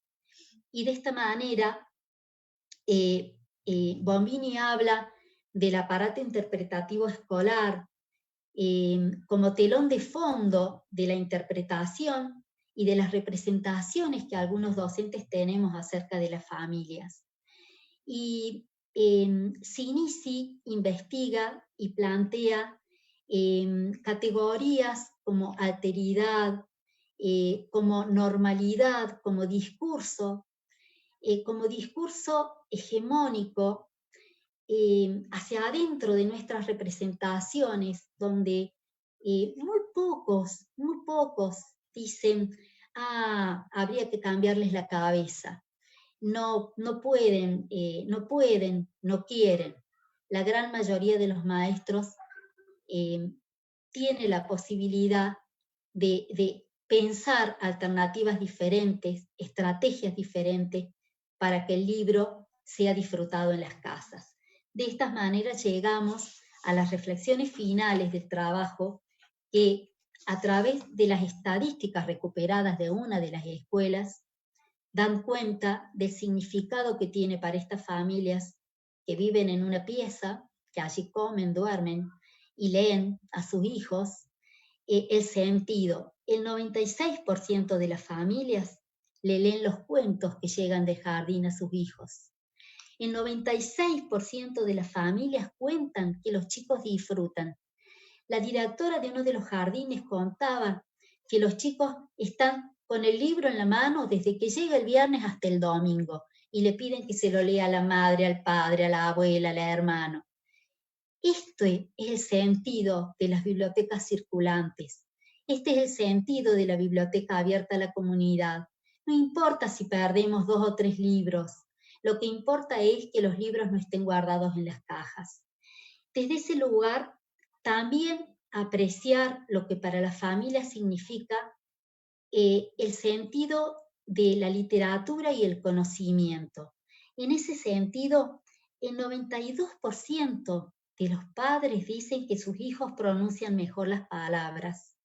Y de esta manera, Bombini habla del aparato interpretativo escolar como telón de fondo de la interpretación y de las representaciones que algunos docentes tenemos acerca de las familias. Y Sinisi investiga y plantea categorías como alteridad, como normalidad, como discurso hegemónico hacia adentro de nuestras representaciones, donde muy pocos dicen, habría que cambiarles la cabeza. No pueden, no quieren. La gran mayoría de los maestros tiene la posibilidad de pensar alternativas diferentes, estrategias diferentes, para que el libro sea disfrutado en las casas. De esta manera llegamos a las reflexiones finales del trabajo que, a través de las estadísticas recuperadas de una de las escuelas, dan cuenta del significado que tiene para estas familias que viven en una pieza, que allí comen, duermen y leen a sus hijos, el sentido. El 96% de las familias le leen los cuentos que llegan de jardín a sus hijos. El 96% de las familias cuentan que los chicos disfrutan. La directora de uno de los jardines contaba que los chicos están con el libro en la mano desde que llega el viernes hasta el domingo y le piden que se lo lea a la madre, al padre, a la abuela, al hermano. Este es el sentido de las bibliotecas circulantes. Este es el sentido de la biblioteca abierta a la comunidad. No importa si perdemos 2 o 3 libros. Lo que importa es que los libros no estén guardados en las cajas. Desde ese lugar, también apreciar lo que para la familia significa el sentido de la literatura y el conocimiento. En ese sentido, el 92% de los padres dicen que sus hijos pronuncian mejor las palabras.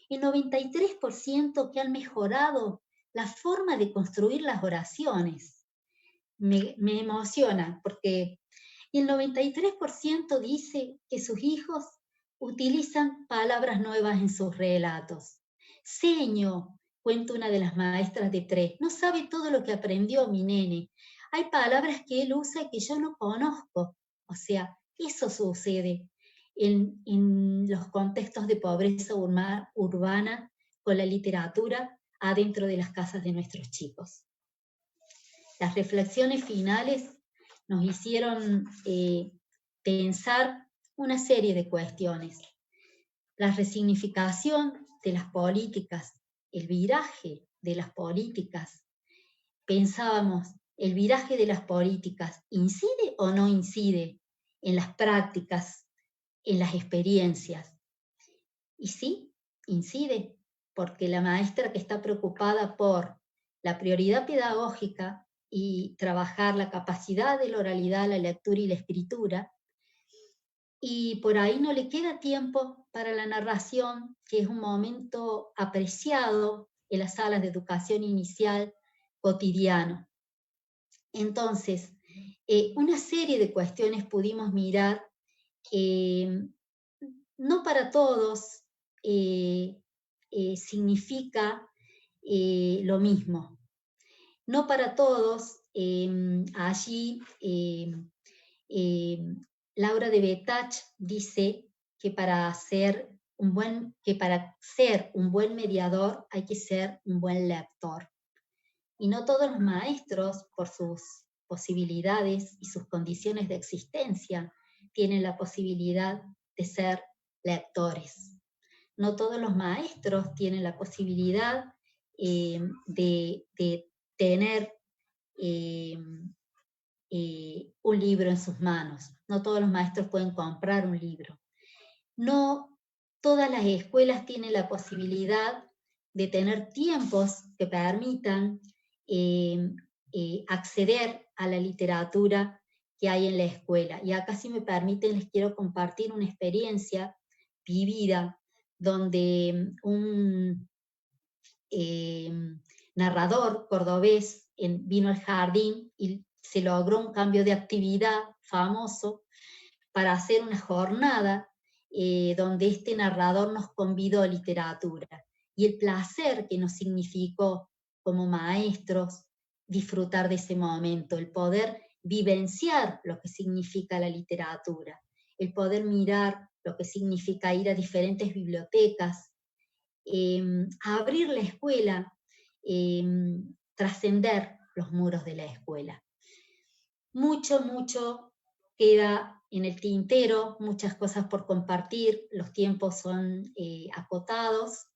El 93% que han mejorado la forma de construir las oraciones. Me emociona porque el 93% dice que sus hijos utilizan palabras nuevas en sus relatos. Seño, cuenta una de las maestras de 3, no sabe todo lo que aprendió mi nene. Hay palabras que él usa que yo no conozco. O sea, eso sucede en los contextos de pobreza urbana con la literatura adentro de las casas de nuestros chicos. Las reflexiones finales nos hicieron pensar una serie de cuestiones. La resignificación de las políticas, el viraje de las políticas. Pensábamos, ¿el viraje de las políticas incide o no incide en las prácticas, en las experiencias? Y sí, incide, porque la maestra que está preocupada por la prioridad pedagógica y trabajar la capacidad de la oralidad, la lectura y la escritura. Y por ahí no le queda tiempo para la narración, que es un momento apreciado en las salas de educación inicial cotidiano. Entonces, una serie de cuestiones pudimos mirar. No para todos significa lo mismo. No para todos, allí Laura de Betach dice que para ser un buen mediador hay que ser un buen lector. Y no todos los maestros, por sus posibilidades y sus condiciones de existencia, tienen la posibilidad de ser lectores. No todos los maestros tienen la posibilidad de tener un libro en sus manos. No todos los maestros pueden comprar un libro. No todas las escuelas tienen la posibilidad de tener tiempos que permitan acceder a la literatura que hay en la escuela. Y acá, si me permiten, les quiero compartir una experiencia vivida donde un narrador cordobés vino al jardín y se logró un cambio de actividad famoso para hacer una jornada donde este narrador nos convidó a literatura. Y el placer que nos significó como maestros disfrutar de ese momento, el poder vivenciar lo que significa la literatura, el poder mirar lo que significa ir a diferentes bibliotecas, abrir la escuela, trascender los muros de la escuela. Mucho queda en el tintero, muchas cosas por compartir, los tiempos son acotados,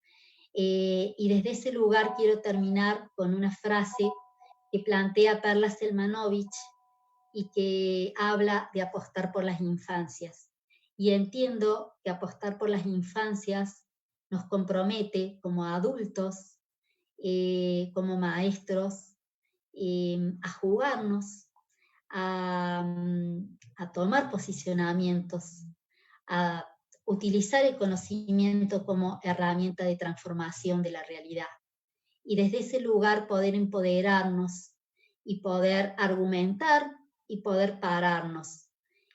y desde ese lugar quiero terminar con una frase que plantea Perla Selmanovich y que habla de apostar por las infancias. Y entiendo que apostar por las infancias nos compromete como adultos, como maestros, a jugarnos, a tomar posicionamientos, a utilizar el conocimiento como herramienta de transformación de la realidad. Y desde ese lugar poder empoderarnos y poder argumentar y poder pararnos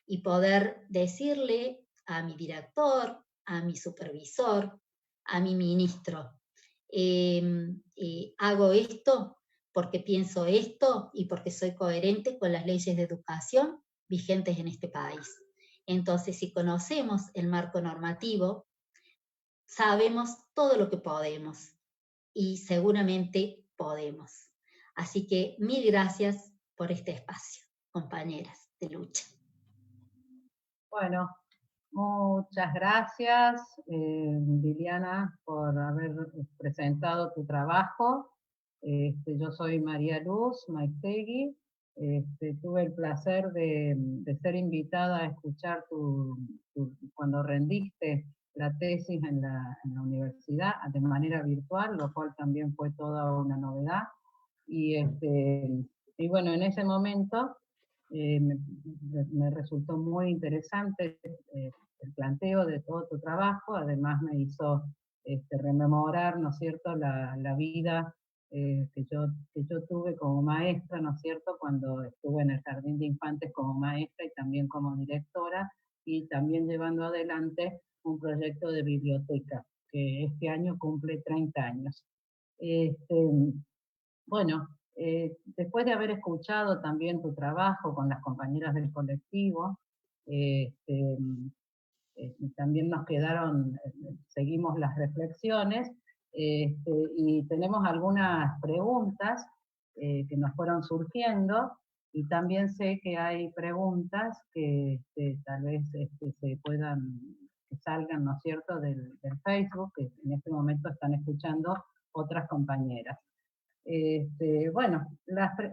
y poder decirle a mi director, a mi supervisor, a mi ministro, hago esto porque pienso esto y porque soy coherente con las leyes de educación vigentes en este país. Entonces, si conocemos el marco normativo, sabemos todo lo que podemos y seguramente podemos. Así que mil gracias por este espacio, compañeras de lucha. Bueno, muchas gracias, Liliana, por haber presentado tu trabajo. Yo soy María Luz Maistegui. Tuve el placer de ser invitada a escuchar cuando rendiste la tesis en la universidad de manera virtual, lo cual también fue toda una novedad. Y bueno, en ese momento me resultó muy interesante el planteo de todo tu trabajo. Además me hizo rememorar, ¿no es cierto?, la vida que yo tuve como maestra, ¿no es cierto?, cuando estuve en el Jardín de Infantes como maestra y también como directora, y también llevando adelante un proyecto de biblioteca, que este año cumple 30 años. Bueno, después de haber escuchado también tu trabajo con las compañeras del colectivo, también nos quedaron, seguimos las reflexiones, y tenemos algunas preguntas que nos fueron surgiendo, y también sé que hay preguntas que tal vez se puedan, que salgan, ¿no es cierto?, del Facebook, que en este momento están escuchando otras compañeras. Bueno,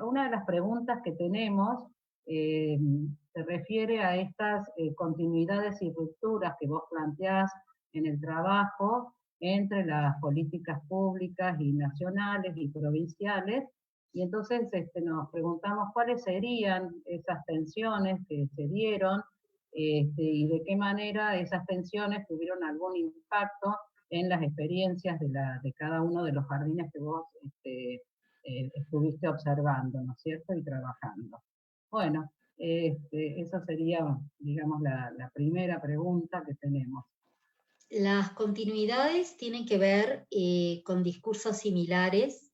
una de las preguntas que tenemos se refiere a estas continuidades y rupturas que vos planteás en el trabajo entre las políticas públicas y nacionales y provinciales Y entonces nos preguntamos cuáles serían esas tensiones que se dieron y de qué manera esas tensiones tuvieron algún impacto en las experiencias de cada uno de los jardines que vos estuviste observando, ¿no es cierto? Y trabajando. Bueno, esa sería, digamos, la primera pregunta que tenemos. Las continuidades tienen que ver con discursos similares,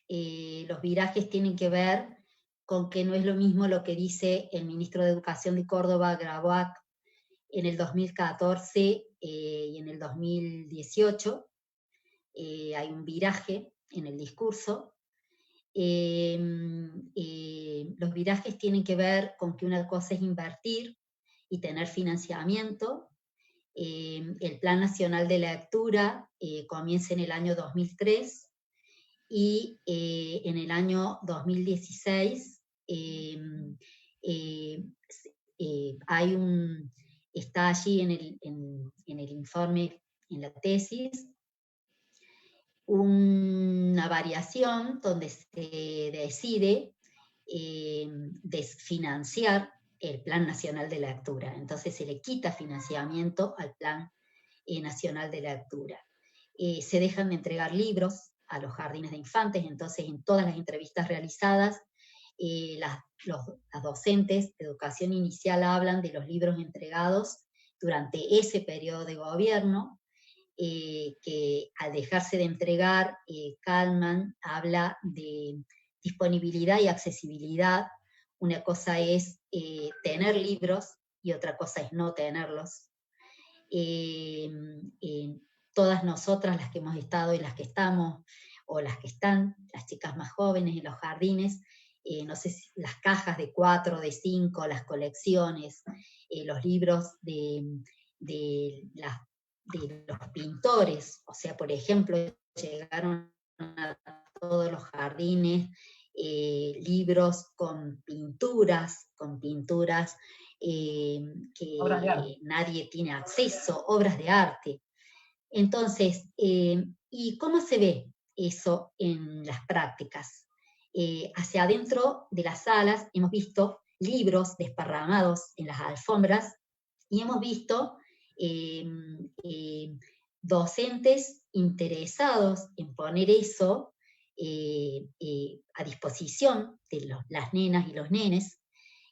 los virajes tienen que ver con que no es lo mismo lo que dice el ministro de Educación de Córdoba, Grabois, en el 2014 y en el 2018. Hay un viraje en el discurso. Los virajes tienen que ver con que una cosa es invertir y tener financiamiento. El Plan Nacional de Lectura comienza en el año 2003 y en el año 2016 está allí en el informe, en la tesis, una variación donde se decide desfinanciar el Plan Nacional de Lectura. Entonces se le quita financiamiento al Plan Nacional de Lectura. Se dejan de entregar libros a los jardines de infantes, entonces en todas las entrevistas realizadas, las docentes de educación inicial hablan de los libros entregados durante ese periodo de gobierno, que al dejarse de entregar, Kalman habla de disponibilidad y accesibilidad. Una cosa es tener libros y otra cosa es no tenerlos. Todas nosotras, las que hemos estado y las que estamos, o las que están, las chicas más jóvenes en los jardines, no sé si las cajas de 4, de 5, las colecciones, los libros de los pintores, o sea, por ejemplo, llegaron a todos los jardines libros con pinturas que nadie tiene acceso, obras de arte. Entonces, ¿y cómo se ve eso en las prácticas? Hacia adentro de las salas hemos visto libros desparramados en las alfombras y hemos visto docentes interesados en poner eso a disposición de las nenas y los nenes,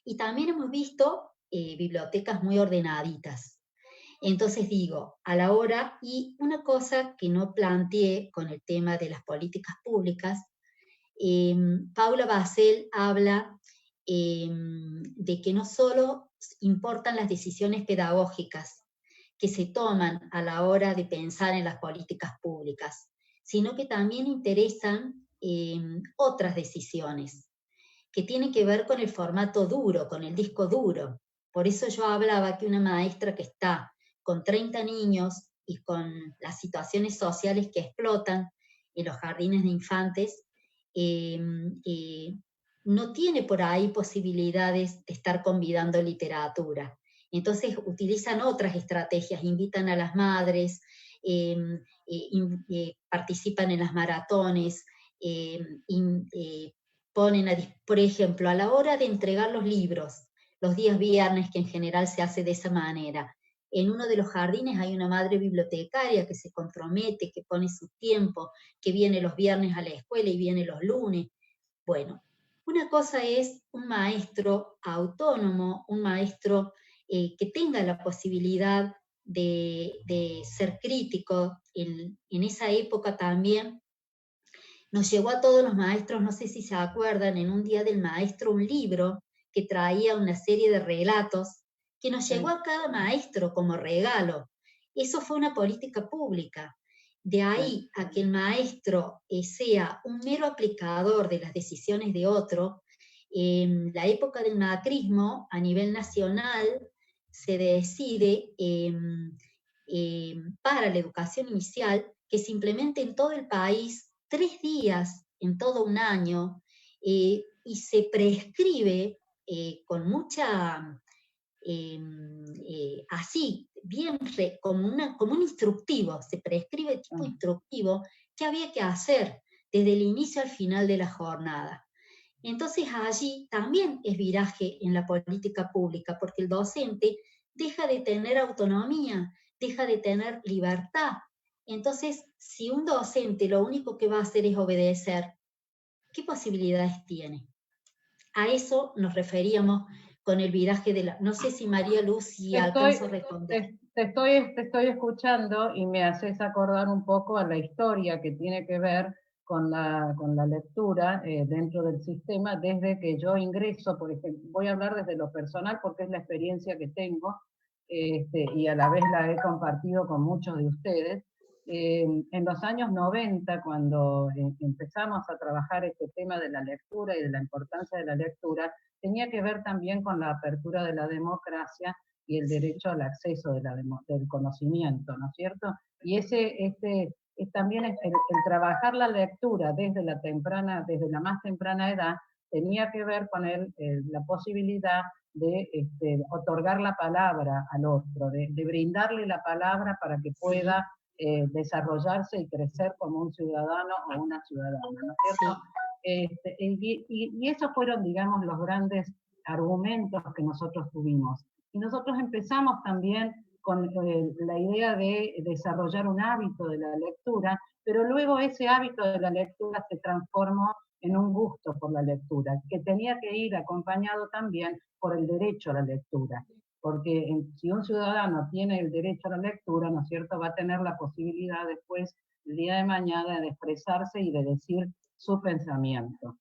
y también hemos visto bibliotecas muy ordenaditas. Entonces digo, a la hora, y una cosa que no planteé con el tema de las políticas públicas, Paula Basel habla de que no solo importan las decisiones pedagógicas que se toman a la hora de pensar en las políticas públicas, sino que también interesan otras decisiones que tienen que ver con el formato duro, con el disco duro. Por eso yo hablaba que una maestra que está con 30 niños y con las situaciones sociales que explotan en los jardines de infantes, no tiene por ahí posibilidades de estar convidando literatura. Entonces utilizan otras estrategias, invitan a las madres, participan en las maratones, ponen, por ejemplo, a la hora de entregar los libros, los días viernes, que en general se hace de esa manera, en uno de los jardines hay una madre bibliotecaria que se compromete, que pone su tiempo, que viene los viernes a la escuela y viene los lunes. Bueno, una cosa es un maestro autónomo, un maestro que tenga la posibilidad de ser crítico. En esa época también nos llegó a todos los maestros, no sé si se acuerdan, en un día del maestro un libro que traía una serie de relatos que nos llegó a cada maestro como regalo. Eso fue una política pública. De ahí a que el maestro sea un mero aplicador de las decisiones de otro, en la época del macrismo, a nivel nacional, se decide para la educación inicial que se implemente en todo el país 3 días en todo un año, y se prescribe con mucha, así, bien, como un instructivo, se prescribe tipo instructivo, qué había que hacer desde el inicio al final de la jornada. Entonces allí también es viraje en la política pública, porque el docente deja de tener autonomía, deja de tener libertad. Entonces, si un docente lo único que va a hacer es obedecer, ¿qué posibilidades tiene? A eso nos referíamos con el viraje de la... No sé si María Luz alcanzó a responder. Te estoy escuchando y me haces acordar un poco a la historia que tiene que ver con la lectura dentro del sistema desde que yo ingreso, por ejemplo. Voy a hablar desde lo personal porque es la experiencia que tengo y a la vez la he compartido con muchos de ustedes. En los años 90, cuando empezamos a trabajar este tema de la lectura y de la importancia de la lectura, tenía que ver también con la apertura de la democracia y el derecho al acceso del conocimiento, ¿no es cierto? Y también el trabajar la lectura desde la más temprana edad, tenía que ver con la posibilidad de otorgar la palabra al otro, de brindarle la palabra para que pueda desarrollarse y crecer como un ciudadano o una ciudadana, ¿no es cierto? Y esos fueron, digamos, los grandes argumentos que nosotros tuvimos. Y nosotros empezamos también con la idea de desarrollar un hábito de la lectura, pero luego ese hábito de la lectura se transformó en un gusto por la lectura, que tenía que ir acompañado también por el derecho a la lectura. Porque si un ciudadano tiene el derecho a la lectura, ¿no es cierto?, va a tener la posibilidad después, el día de mañana, de expresarse y de decir su pensamiento.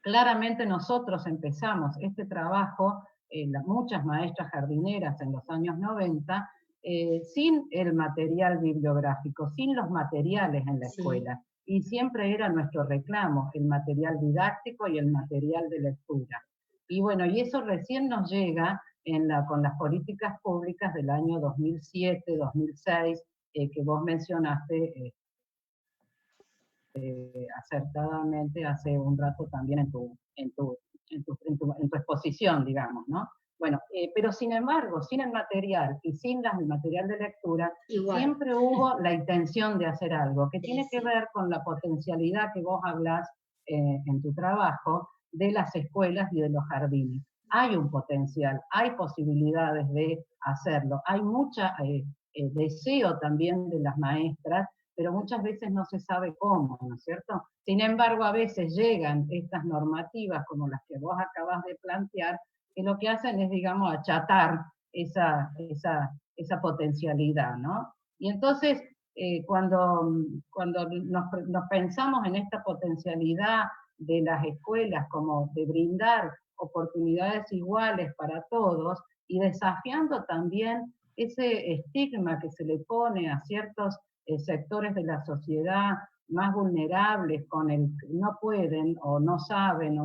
Claramente nosotros empezamos este trabajo, muchas maestras jardineras en los años 90, sin el material bibliográfico, sin los materiales en la escuela. Y siempre era nuestro reclamo, el material didáctico y el material de lectura. Y bueno, y eso recién nos llega con las políticas públicas del año 2007, 2006, que vos mencionaste acertadamente hace un rato también en tu exposición, digamos, ¿no? Bueno, pero sin embargo, sin el material y sin el material de lectura, siempre hubo la intención de hacer algo, que tiene que ver con la potencialidad que vos hablás en tu trabajo de las escuelas y de los jardines. Hay un potencial, hay posibilidades de hacerlo, hay mucho deseo también de las maestras, pero muchas veces no se sabe cómo, ¿no es cierto? Sin embargo, a veces llegan estas normativas como las que vos acabas de plantear, que lo que hacen es, digamos, achatar esa potencialidad, ¿no? Y entonces, cuando nos pensamos en esta potencialidad de las escuelas como de brindar oportunidades iguales para todos y desafiando también ese estigma que se le pone a ciertos sectores de la sociedad más vulnerables con el que no pueden o no saben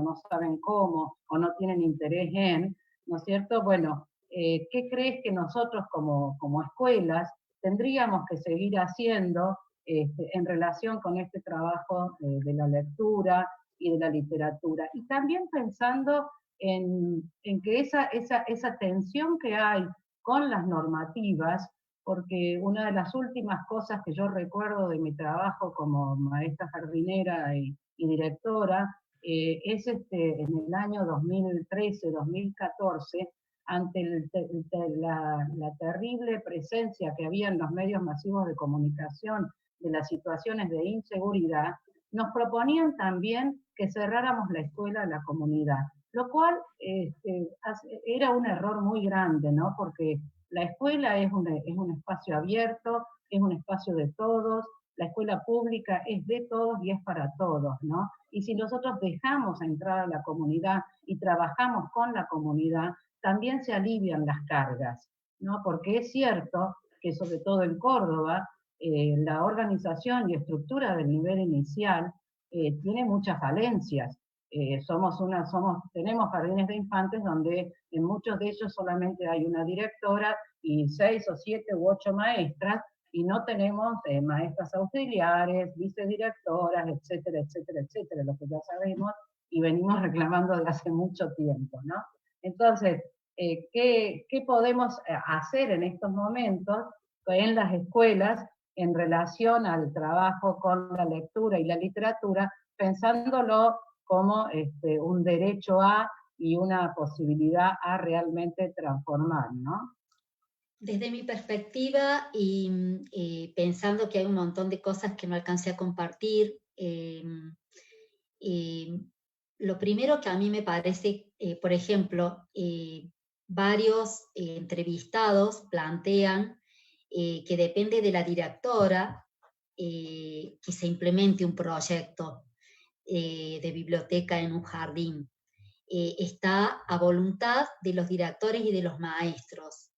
cómo o no tienen interés en, ¿no es cierto? Bueno, ¿qué crees que nosotros como escuelas tendríamos que seguir haciendo en relación con este trabajo de la lectura y de la literatura? Y también pensando en que esa tensión que hay con las normativas, porque una de las últimas cosas que yo recuerdo de mi trabajo como maestra jardinera y directora es en el año 2013-2014, ante la terrible presencia que había en los medios masivos de comunicación de las situaciones de inseguridad, nos proponían también que cerráramos la escuela a la comunidad, lo cual era un error muy grande, ¿no? Porque la escuela es un espacio abierto, es un espacio de todos, la escuela pública es de todos y es para todos, ¿no? Y si nosotros dejamos entrar a la comunidad y trabajamos con la comunidad, también se alivian las cargas, ¿no? Porque es cierto que sobre todo en Córdoba, la organización y estructura del nivel inicial tiene muchas falencias. Tenemos jardines de infantes donde en muchos de ellos solamente hay una directora y 6 o 7 u 8 maestras, y no tenemos maestras auxiliares, vicedirectoras, etcétera, etcétera, etcétera, lo que ya sabemos y venimos reclamando desde hace mucho tiempo, ¿no? Entonces, ¿qué podemos hacer en estos momentos en las escuelas en relación al trabajo con la lectura y la literatura, pensándolo como un derecho a y una posibilidad a realmente transformar, ¿no? Desde mi perspectiva, y pensando que hay un montón de cosas que no alcancé a compartir, lo primero que a mí me parece, por ejemplo, varios entrevistados plantean que depende de la directora que se implemente un proyecto de biblioteca en un jardín. Está a voluntad de los directores y de los maestros.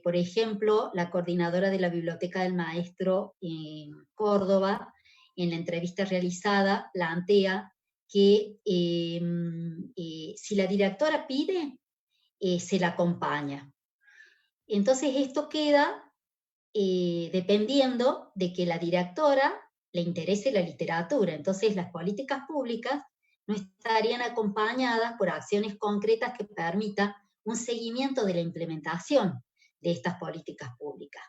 Por ejemplo, la coordinadora de la Biblioteca del Maestro en Córdoba, en la entrevista realizada, plantea que si la directora pide, se la acompaña. Entonces esto queda dependiendo de que la directora le interese la literatura. Entonces las políticas públicas no estarían acompañadas por acciones concretas que permitan un seguimiento de la implementación de estas políticas públicas.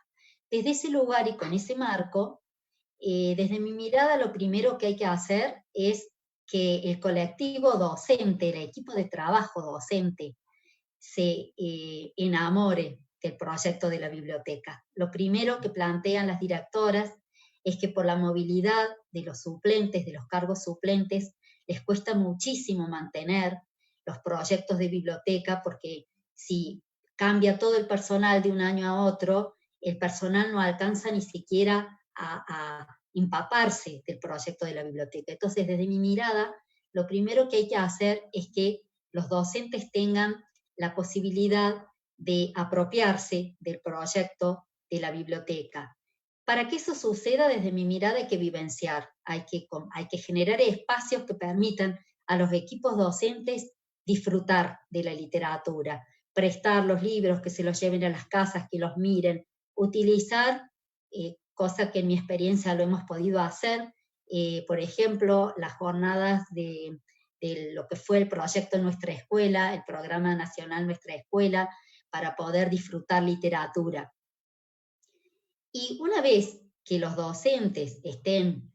Desde ese lugar y con ese marco, desde mi mirada lo primero que hay que hacer es que el colectivo docente, el equipo de trabajo docente, se enamore del proyecto de la biblioteca. Lo primero que plantean las directoras es que por la movilidad de los suplentes, de los cargos suplentes, les cuesta muchísimo mantener los proyectos de biblioteca, porque si cambia todo el personal de un año a otro, el personal no alcanza ni siquiera a empaparse del proyecto de la biblioteca. Entonces, desde mi mirada, lo primero que hay que hacer es que los docentes tengan la posibilidad de apropiarse del proyecto de la biblioteca. Para que eso suceda, desde mi mirada hay que vivenciar, hay que generar espacios que permitan a los equipos docentes disfrutar de la literatura, prestar los libros, que se los lleven a las casas, que los miren, utilizar, cosa que en mi experiencia lo hemos podido hacer, por ejemplo, las jornadas de lo que fue el proyecto Nuestra Escuela, el programa nacional Nuestra Escuela, para poder disfrutar literatura. Y una vez que los docentes estén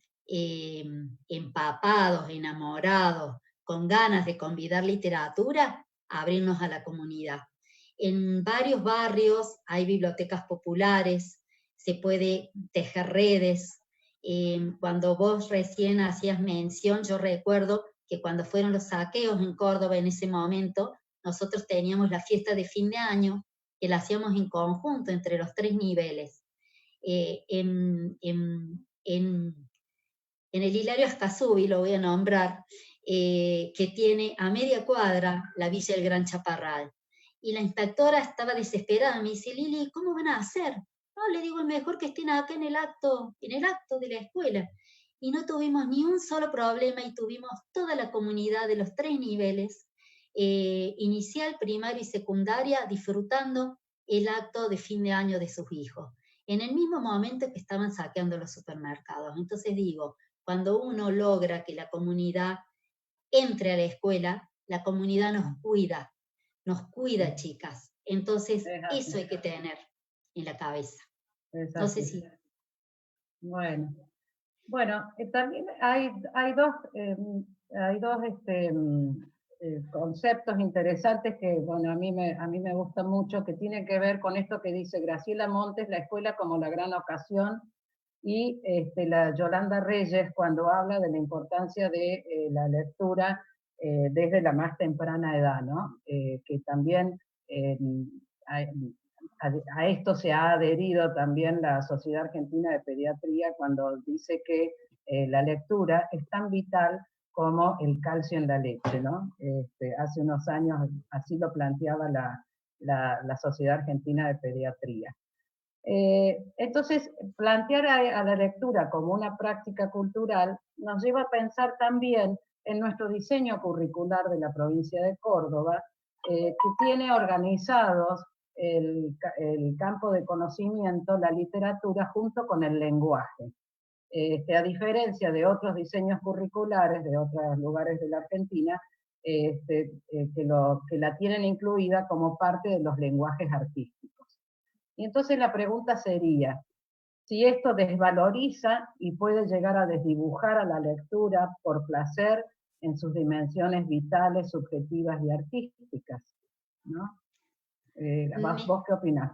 empapados, enamorados, con ganas de convidar literatura, abrirnos a la comunidad. En varios barrios hay bibliotecas populares, se puede tejer redes. Cuando vos recién hacías mención, yo recuerdo que cuando fueron los saqueos en Córdoba en ese momento, nosotros teníamos la fiesta de fin de año, que la hacíamos en conjunto entre los 3 niveles. En el Hilario Ascasubi, lo voy a nombrar, que tiene a media cuadra la Villa del Gran Chaparral. Y la inspectora estaba desesperada, me dice, Lili, ¿cómo van a hacer? No, le digo, mejor que estén acá en el acto de la escuela. Y no tuvimos ni un solo problema y tuvimos toda la comunidad de los 3 niveles, inicial, primaria y secundaria, disfrutando el acto de fin de año de sus hijos, en el mismo momento que estaban saqueando los supermercados. Entonces digo, cuando uno logra que la comunidad entre a la escuela, la comunidad nos cuida, chicas. Entonces, eso hay que tener en la cabeza. No sé si... Bueno, también hay dos conceptos interesantes que, bueno, a mí me gusta mucho, que tienen que ver con esto que dice Graciela Montes, la escuela como la gran ocasión, y la Yolanda Reyes cuando habla de la importancia de la lectura desde la más temprana edad, ¿no? Que también a esto se ha adherido también la Sociedad Argentina de Pediatría cuando dice que la lectura es tan vital como el calcio en la leche, ¿no? Hace unos años así lo planteaba la Sociedad Argentina de Pediatría. Entonces, plantear a la lectura como una práctica cultural nos lleva a pensar también en nuestro diseño curricular de la provincia de Córdoba, que tiene organizados el campo de conocimiento, la literatura, junto con el lenguaje. A diferencia de otros diseños curriculares de otros lugares de la Argentina, que la tienen incluida como parte de los lenguajes artísticos. Y entonces la pregunta sería, si esto desvaloriza y puede llegar a desdibujar a la lectura por placer en sus dimensiones vitales, subjetivas y artísticas, ¿no? ¿Vos qué opinás?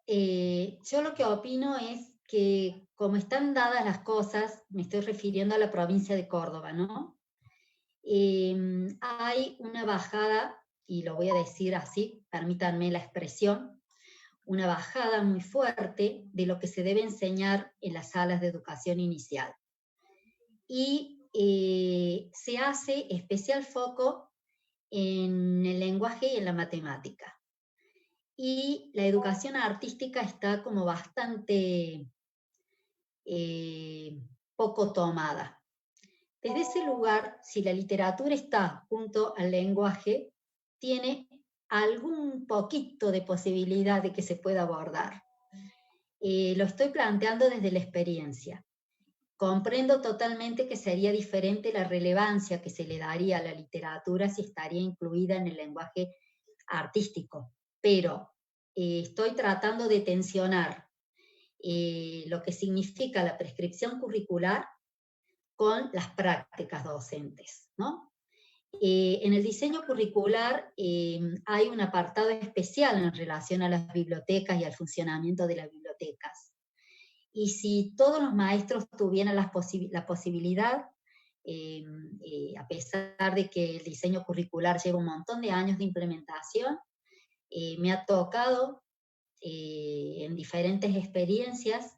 Yo lo que opino es que como están dadas las cosas, me estoy refiriendo a la provincia de Córdoba, ¿no? Hay una bajada, y lo voy a decir así, permítanme la expresión, una bajada muy fuerte de lo que se debe enseñar en las salas de educación inicial. Y se hace especial foco en el lenguaje y en la matemática. Y la educación artística está como bastante poco tomada. Desde ese lugar, si la literatura está junto al lenguaje, tiene algún poquito de posibilidad de que se pueda abordar. Lo estoy planteando desde la experiencia. Comprendo totalmente que sería diferente la relevancia que se le daría a la literatura si estaría incluida en el lenguaje artístico, pero estoy tratando de tensionar lo que significa la prescripción curricular con las prácticas docentes, ¿no? En el diseño curricular hay un apartado especial en relación a las bibliotecas y al funcionamiento de las bibliotecas. Y si todos los maestros tuvieran la posibilidad, a pesar de que el diseño curricular lleva un montón de años de implementación, me ha tocado en diferentes experiencias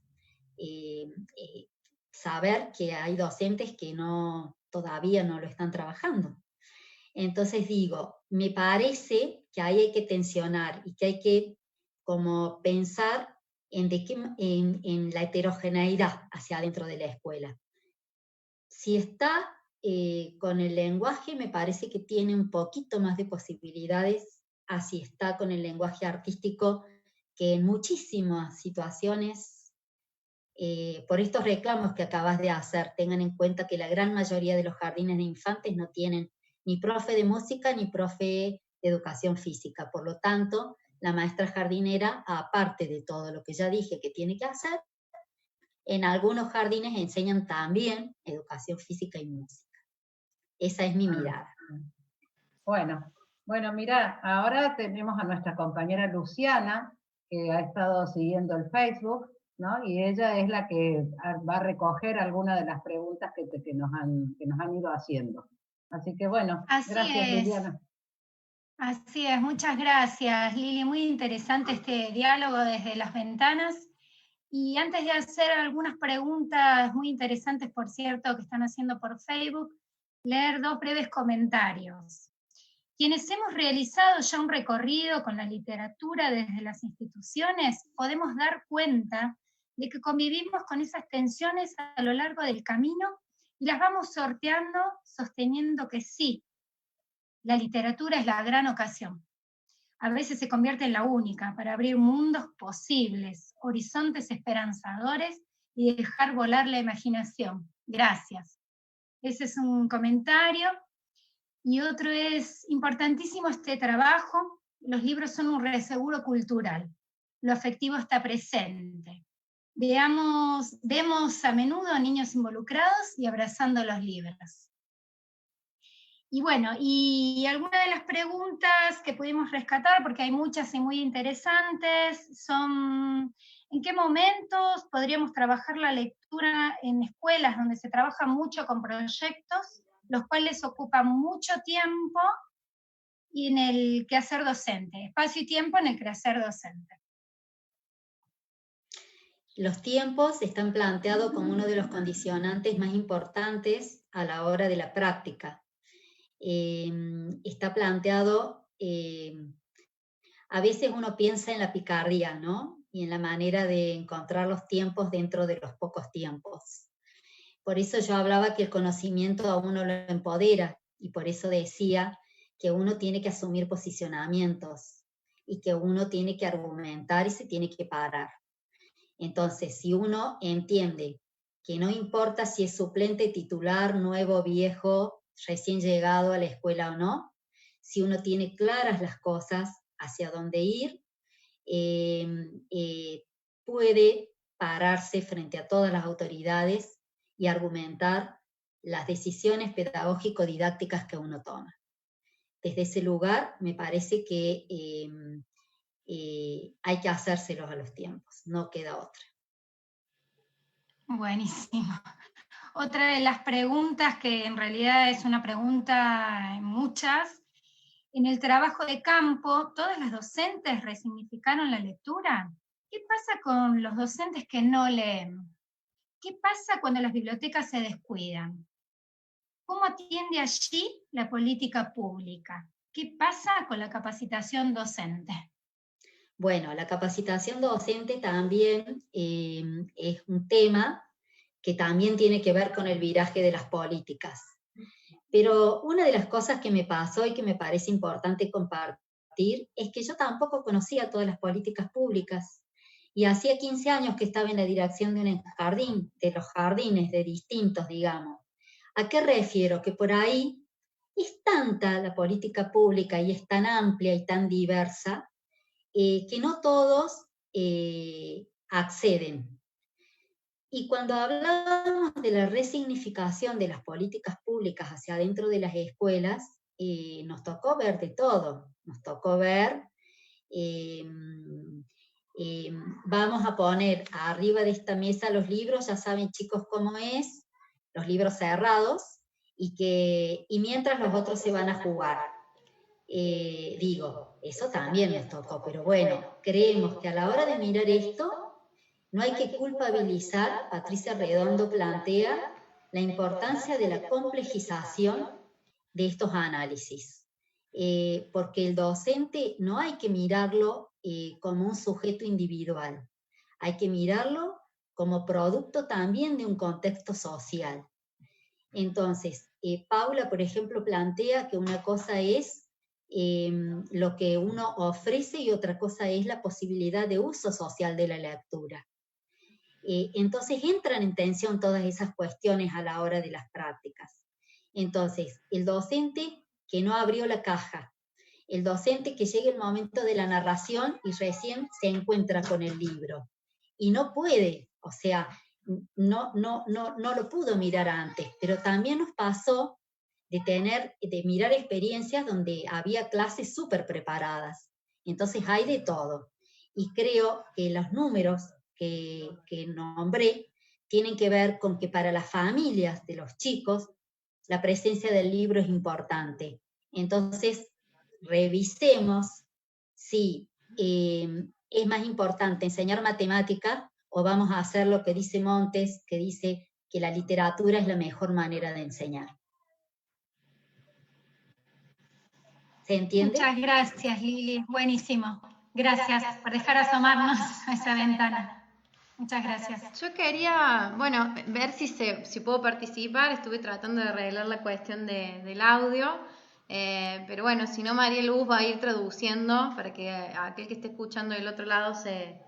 saber que hay docentes que todavía no lo están trabajando. Entonces digo, me parece que ahí hay que tensionar y que hay que como pensar en la heterogeneidad hacia adentro de la escuela. Si está con el lenguaje, me parece que tiene un poquito más de posibilidades, así está con el lenguaje artístico, que en muchísimas situaciones, por estos reclamos que acabas de hacer, tengan en cuenta que la gran mayoría de los jardines de infantes no tienen ni profe de música ni profe de educación física. Por lo tanto, la maestra jardinera, aparte de todo lo que ya dije que tiene que hacer, en algunos jardines enseñan también educación física y música. Esa es mi mirada. Bueno, mira, ahora tenemos a nuestra compañera Luciana, que ha estado siguiendo el Facebook, ¿no? Y ella es la que va a recoger algunas de las preguntas que nos han ido haciendo. Así que bueno, gracias Liliana. Así es, muchas gracias Lili, muy interesante este diálogo desde las ventanas. Y antes de hacer algunas preguntas muy interesantes, por cierto, que están haciendo por Facebook, leer 2 breves comentarios. Quienes hemos realizado ya un recorrido con la literatura desde las instituciones, podemos dar cuenta de que convivimos con esas tensiones a lo largo del camino y las vamos sorteando, sosteniendo que sí, la literatura es la gran ocasión. A veces se convierte en la única para abrir mundos posibles, horizontes esperanzadores y dejar volar la imaginación. Gracias. Ese es un comentario. Y otro es, importantísimo este trabajo, los libros son un reseguro cultural, lo afectivo está presente. Vemos a menudo a niños involucrados y abrazando los libros. Y bueno, y algunas de las preguntas que pudimos rescatar, porque hay muchas y muy interesantes, son ¿en qué momentos podríamos trabajar la lectura en escuelas donde se trabaja mucho con proyectos, los cuales ocupan mucho tiempo y en el quehacer docente, espacio y tiempo en el quehacer docente? Los tiempos están planteados como uno de los condicionantes más importantes a la hora de la práctica. Está planteado, a veces uno piensa en la picardía, ¿no? Y en la manera de encontrar los tiempos dentro de los pocos tiempos. Por eso yo hablaba que el conocimiento a uno lo empodera, y por eso decía que uno tiene que asumir posicionamientos, y que uno tiene que argumentar y se tiene que parar. Entonces, si uno entiende que no importa si es suplente, titular, nuevo, viejo, recién llegado a la escuela o no, si uno tiene claras las cosas hacia dónde ir, puede pararse frente a todas las autoridades y argumentar las decisiones pedagógico-didácticas que uno toma. Desde ese lugar me parece que hay que hacérselos a los tiempos, no queda otra. Buenísimo. Otra de las preguntas, que en realidad es una pregunta en muchas, en el trabajo de campo, ¿todas las docentes resignificaron la lectura? ¿Qué pasa con los docentes que no leen? ¿Qué pasa cuando las bibliotecas se descuidan? ¿Cómo atiende allí la política pública? ¿Qué pasa con la capacitación docente? Bueno, la capacitación docente también es un tema que también tiene que ver con el viraje de las políticas. Pero una de las cosas que me pasó y que me parece importante compartir es que yo tampoco conocía todas las políticas públicas. Y hacía 15 años que estaba en la dirección de un jardín, de los jardines, de distintos, digamos. ¿A qué refiero? Que por ahí es tanta la política pública y es tan amplia y tan diversa que no todos acceden. Y cuando hablábamos de la resignificación de las políticas públicas hacia adentro de las escuelas, nos tocó ver de todo. Nos tocó ver, vamos a poner arriba de esta mesa los libros, ya saben chicos cómo es, los libros cerrados, y mientras los otros se van a jugar. Digo, eso también nos tocó, pero bueno, creemos que a la hora de mirar esto, no hay que culpabilizar. Patricia Redondo plantea la importancia de la complejización de estos análisis, porque el docente no hay que mirarlo como un sujeto individual, hay que mirarlo como producto también de un contexto social. Entonces, Paula, por ejemplo, plantea que una cosa es lo que uno ofrece y otra cosa es la posibilidad de uso social de la lectura. Entonces entran en tensión todas esas cuestiones a la hora de las prácticas. Entonces, el docente que no abrió la caja, el docente que llega el momento de la narración y recién se encuentra con el libro, y no puede, o sea, no lo pudo mirar antes, pero también nos pasó de mirar experiencias donde había clases súper preparadas. Entonces hay de todo. Y creo que los números que nombré tienen que ver con que para las familias de los chicos la presencia del libro es importante. Entonces, revisemos si es más importante enseñar matemática o vamos a hacer lo que dice Montes, que dice que la literatura es la mejor manera de enseñar. ¿Se entiende? Muchas gracias, Lili. Buenísimo. Gracias por dejar asomarnos a esa ventana. Muchas gracias. Yo quería, bueno, ver si puedo participar. Estuve tratando de arreglar la cuestión del audio, pero bueno, si no, María Luz va a ir traduciendo para que aquel que esté escuchando del otro lado se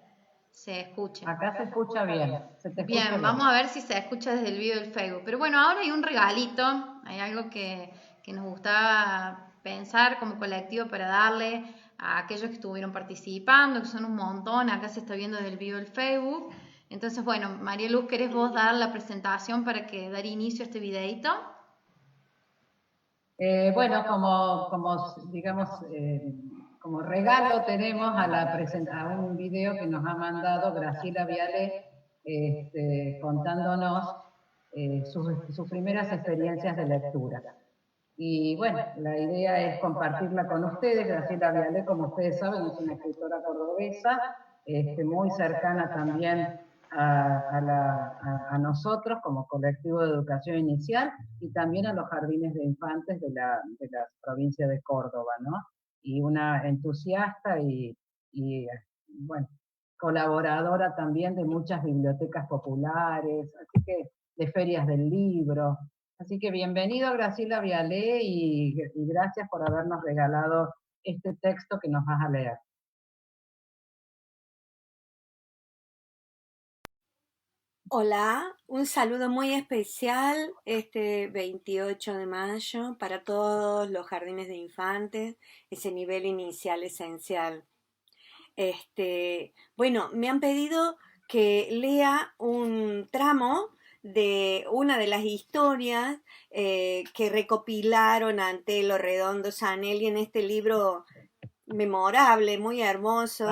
escuche. Acá se escucha bien. Bien, vamos a ver si se escucha desde el video del Facebook. Pero bueno, ahora hay un regalito, hay algo que nos gustaba pensar como colectivo para darle a aquellos que estuvieron participando, que son un montón. Acá se está viendo desde el video del Facebook. Entonces, bueno, María Luz, ¿querés vos dar la presentación para dar inicio a este videito? Bueno, como regalo tenemos a un video que nos ha mandado Graciela Viale contándonos sus primeras experiencias de lectura. Y bueno, la idea es compartirla con ustedes. Graciela Viale, como ustedes saben, es una escritora cordobesa, muy cercana también a nosotros como colectivo de educación inicial y también a los jardines de infantes de la provincia de Córdoba, ¿no? Y una entusiasta y bueno, colaboradora también de muchas bibliotecas populares, así que de ferias del libro. Así que bienvenido Graciela Viale y gracias por habernos regalado este texto que nos vas a leer. Hola, un saludo muy especial este 28 de mayo para todos los jardines de infantes, ese nivel inicial esencial. Bueno, me han pedido que lea un tramo de una de las historias que recopilaron Antelo Redondo Zanelli en este libro memorable, muy hermoso,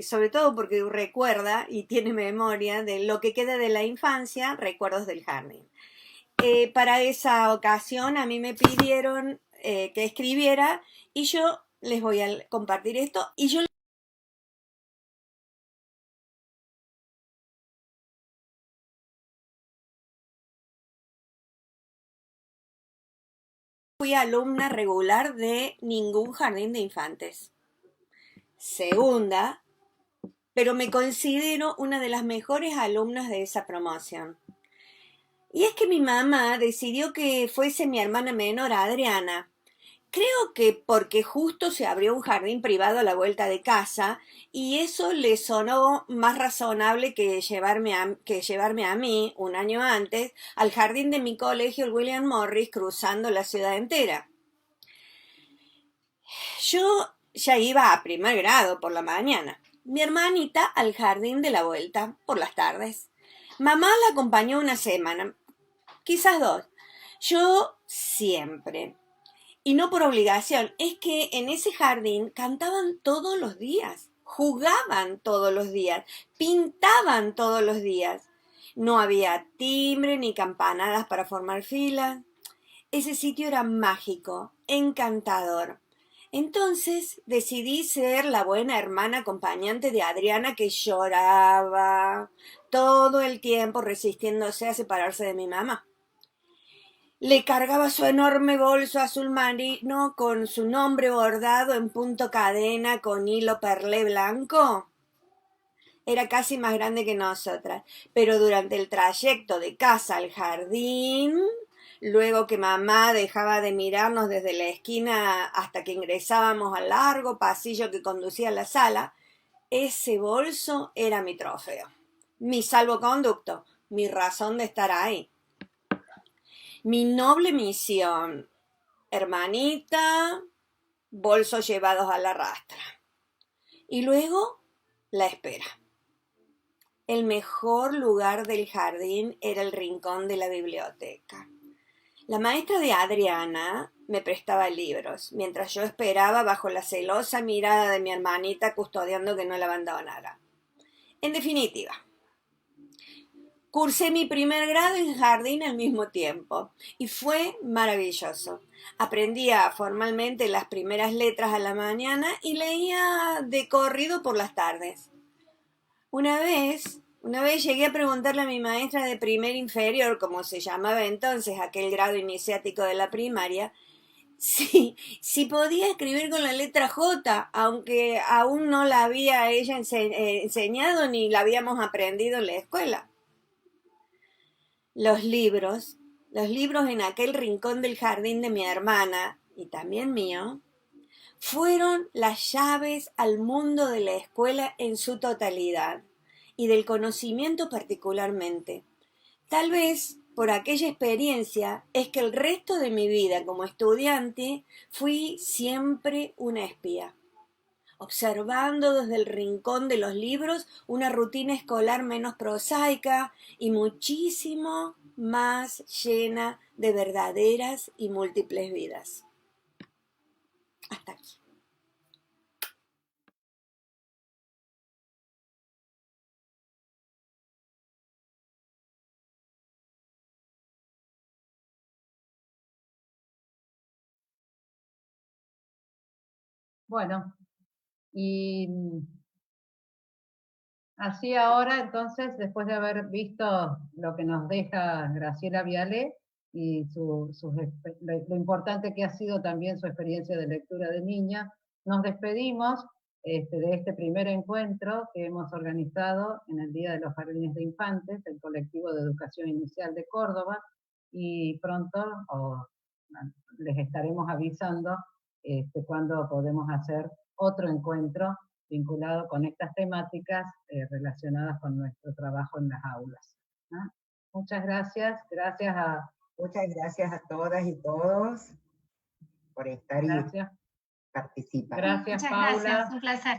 sobre todo porque recuerda y tiene memoria de lo que queda de la infancia, recuerdos del jardín. Para esa ocasión a mí me pidieron que escribiera y yo les voy a compartir esto y yo fui alumna regular de ningún jardín de infantes. Segunda, pero me considero una de las mejores alumnas de esa promoción. Y es que mi mamá decidió que fuese mi hermana menor, Adriana. Creo que porque justo se abrió un jardín privado a la vuelta de casa y eso le sonó más razonable que llevarme a mí, un año antes, al jardín de mi colegio, el William Morris, cruzando la ciudad entera. Yo ya iba a primer grado por la mañana, mi hermanita al jardín de la vuelta por las tardes. Mamá la acompañó una semana, quizás 2. Yo siempre. Y no por obligación, es que en ese jardín cantaban todos los días, jugaban todos los días, pintaban todos los días. No había timbre ni campanadas para formar filas. Ese sitio era mágico, encantador. Entonces decidí ser la buena hermana acompañante de Adriana, que lloraba todo el tiempo resistiéndose a separarse de mi mamá. Le cargaba su enorme bolso azul marino con su nombre bordado en punto cadena con hilo perlé blanco. Era casi más grande que nosotras, pero durante el trayecto de casa al jardín, luego que mamá dejaba de mirarnos desde la esquina hasta que ingresábamos al largo pasillo que conducía a la sala, ese bolso era mi trofeo, mi salvoconducto, mi razón de estar ahí. Mi noble misión, hermanita, bolsos llevados a la rastra. Y luego, la espera. El mejor lugar del jardín era el rincón de la biblioteca. La maestra de Adriana me prestaba libros, mientras yo esperaba bajo la celosa mirada de mi hermanita custodiando que no la abandonara. En definitiva, cursé mi primer grado en jardín al mismo tiempo y fue maravilloso. Aprendía formalmente las primeras letras a la mañana y leía de corrido por las tardes. Una vez llegué a preguntarle a mi maestra de primer inferior, como se llamaba entonces aquel grado iniciático de la primaria, si podía escribir con la letra J, aunque aún no la había ella enseñado ni la habíamos aprendido en la escuela. Los libros en aquel rincón del jardín de mi hermana, y también mío, fueron las llaves al mundo de la escuela en su totalidad, y del conocimiento particularmente. Tal vez por aquella experiencia es que el resto de mi vida como estudiante fui siempre una espía, observando desde el rincón de los libros una rutina escolar menos prosaica y muchísimo más llena de verdaderas y múltiples vidas. Hasta aquí. Bueno, y así ahora, entonces, después de haber visto lo que nos deja Graciela Viale y lo importante que ha sido también su experiencia de lectura de niña, nos despedimos de este primer encuentro que hemos organizado en el Día de los Jardines de Infantes, el Colectivo de Educación Inicial de Córdoba, y pronto les estaremos avisando cuando podemos hacer otro encuentro vinculado con estas temáticas relacionadas con nuestro trabajo en las aulas. ¿No? Muchas gracias. Muchas gracias a todas y todos por estar y participar. Gracias, Muchas Paula. Gracias, un placer.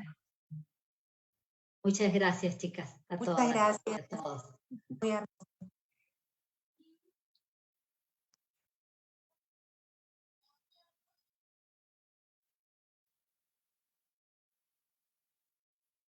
Muchas gracias, chicas. A todos. Muchas gracias. A todos. Muy hermoso.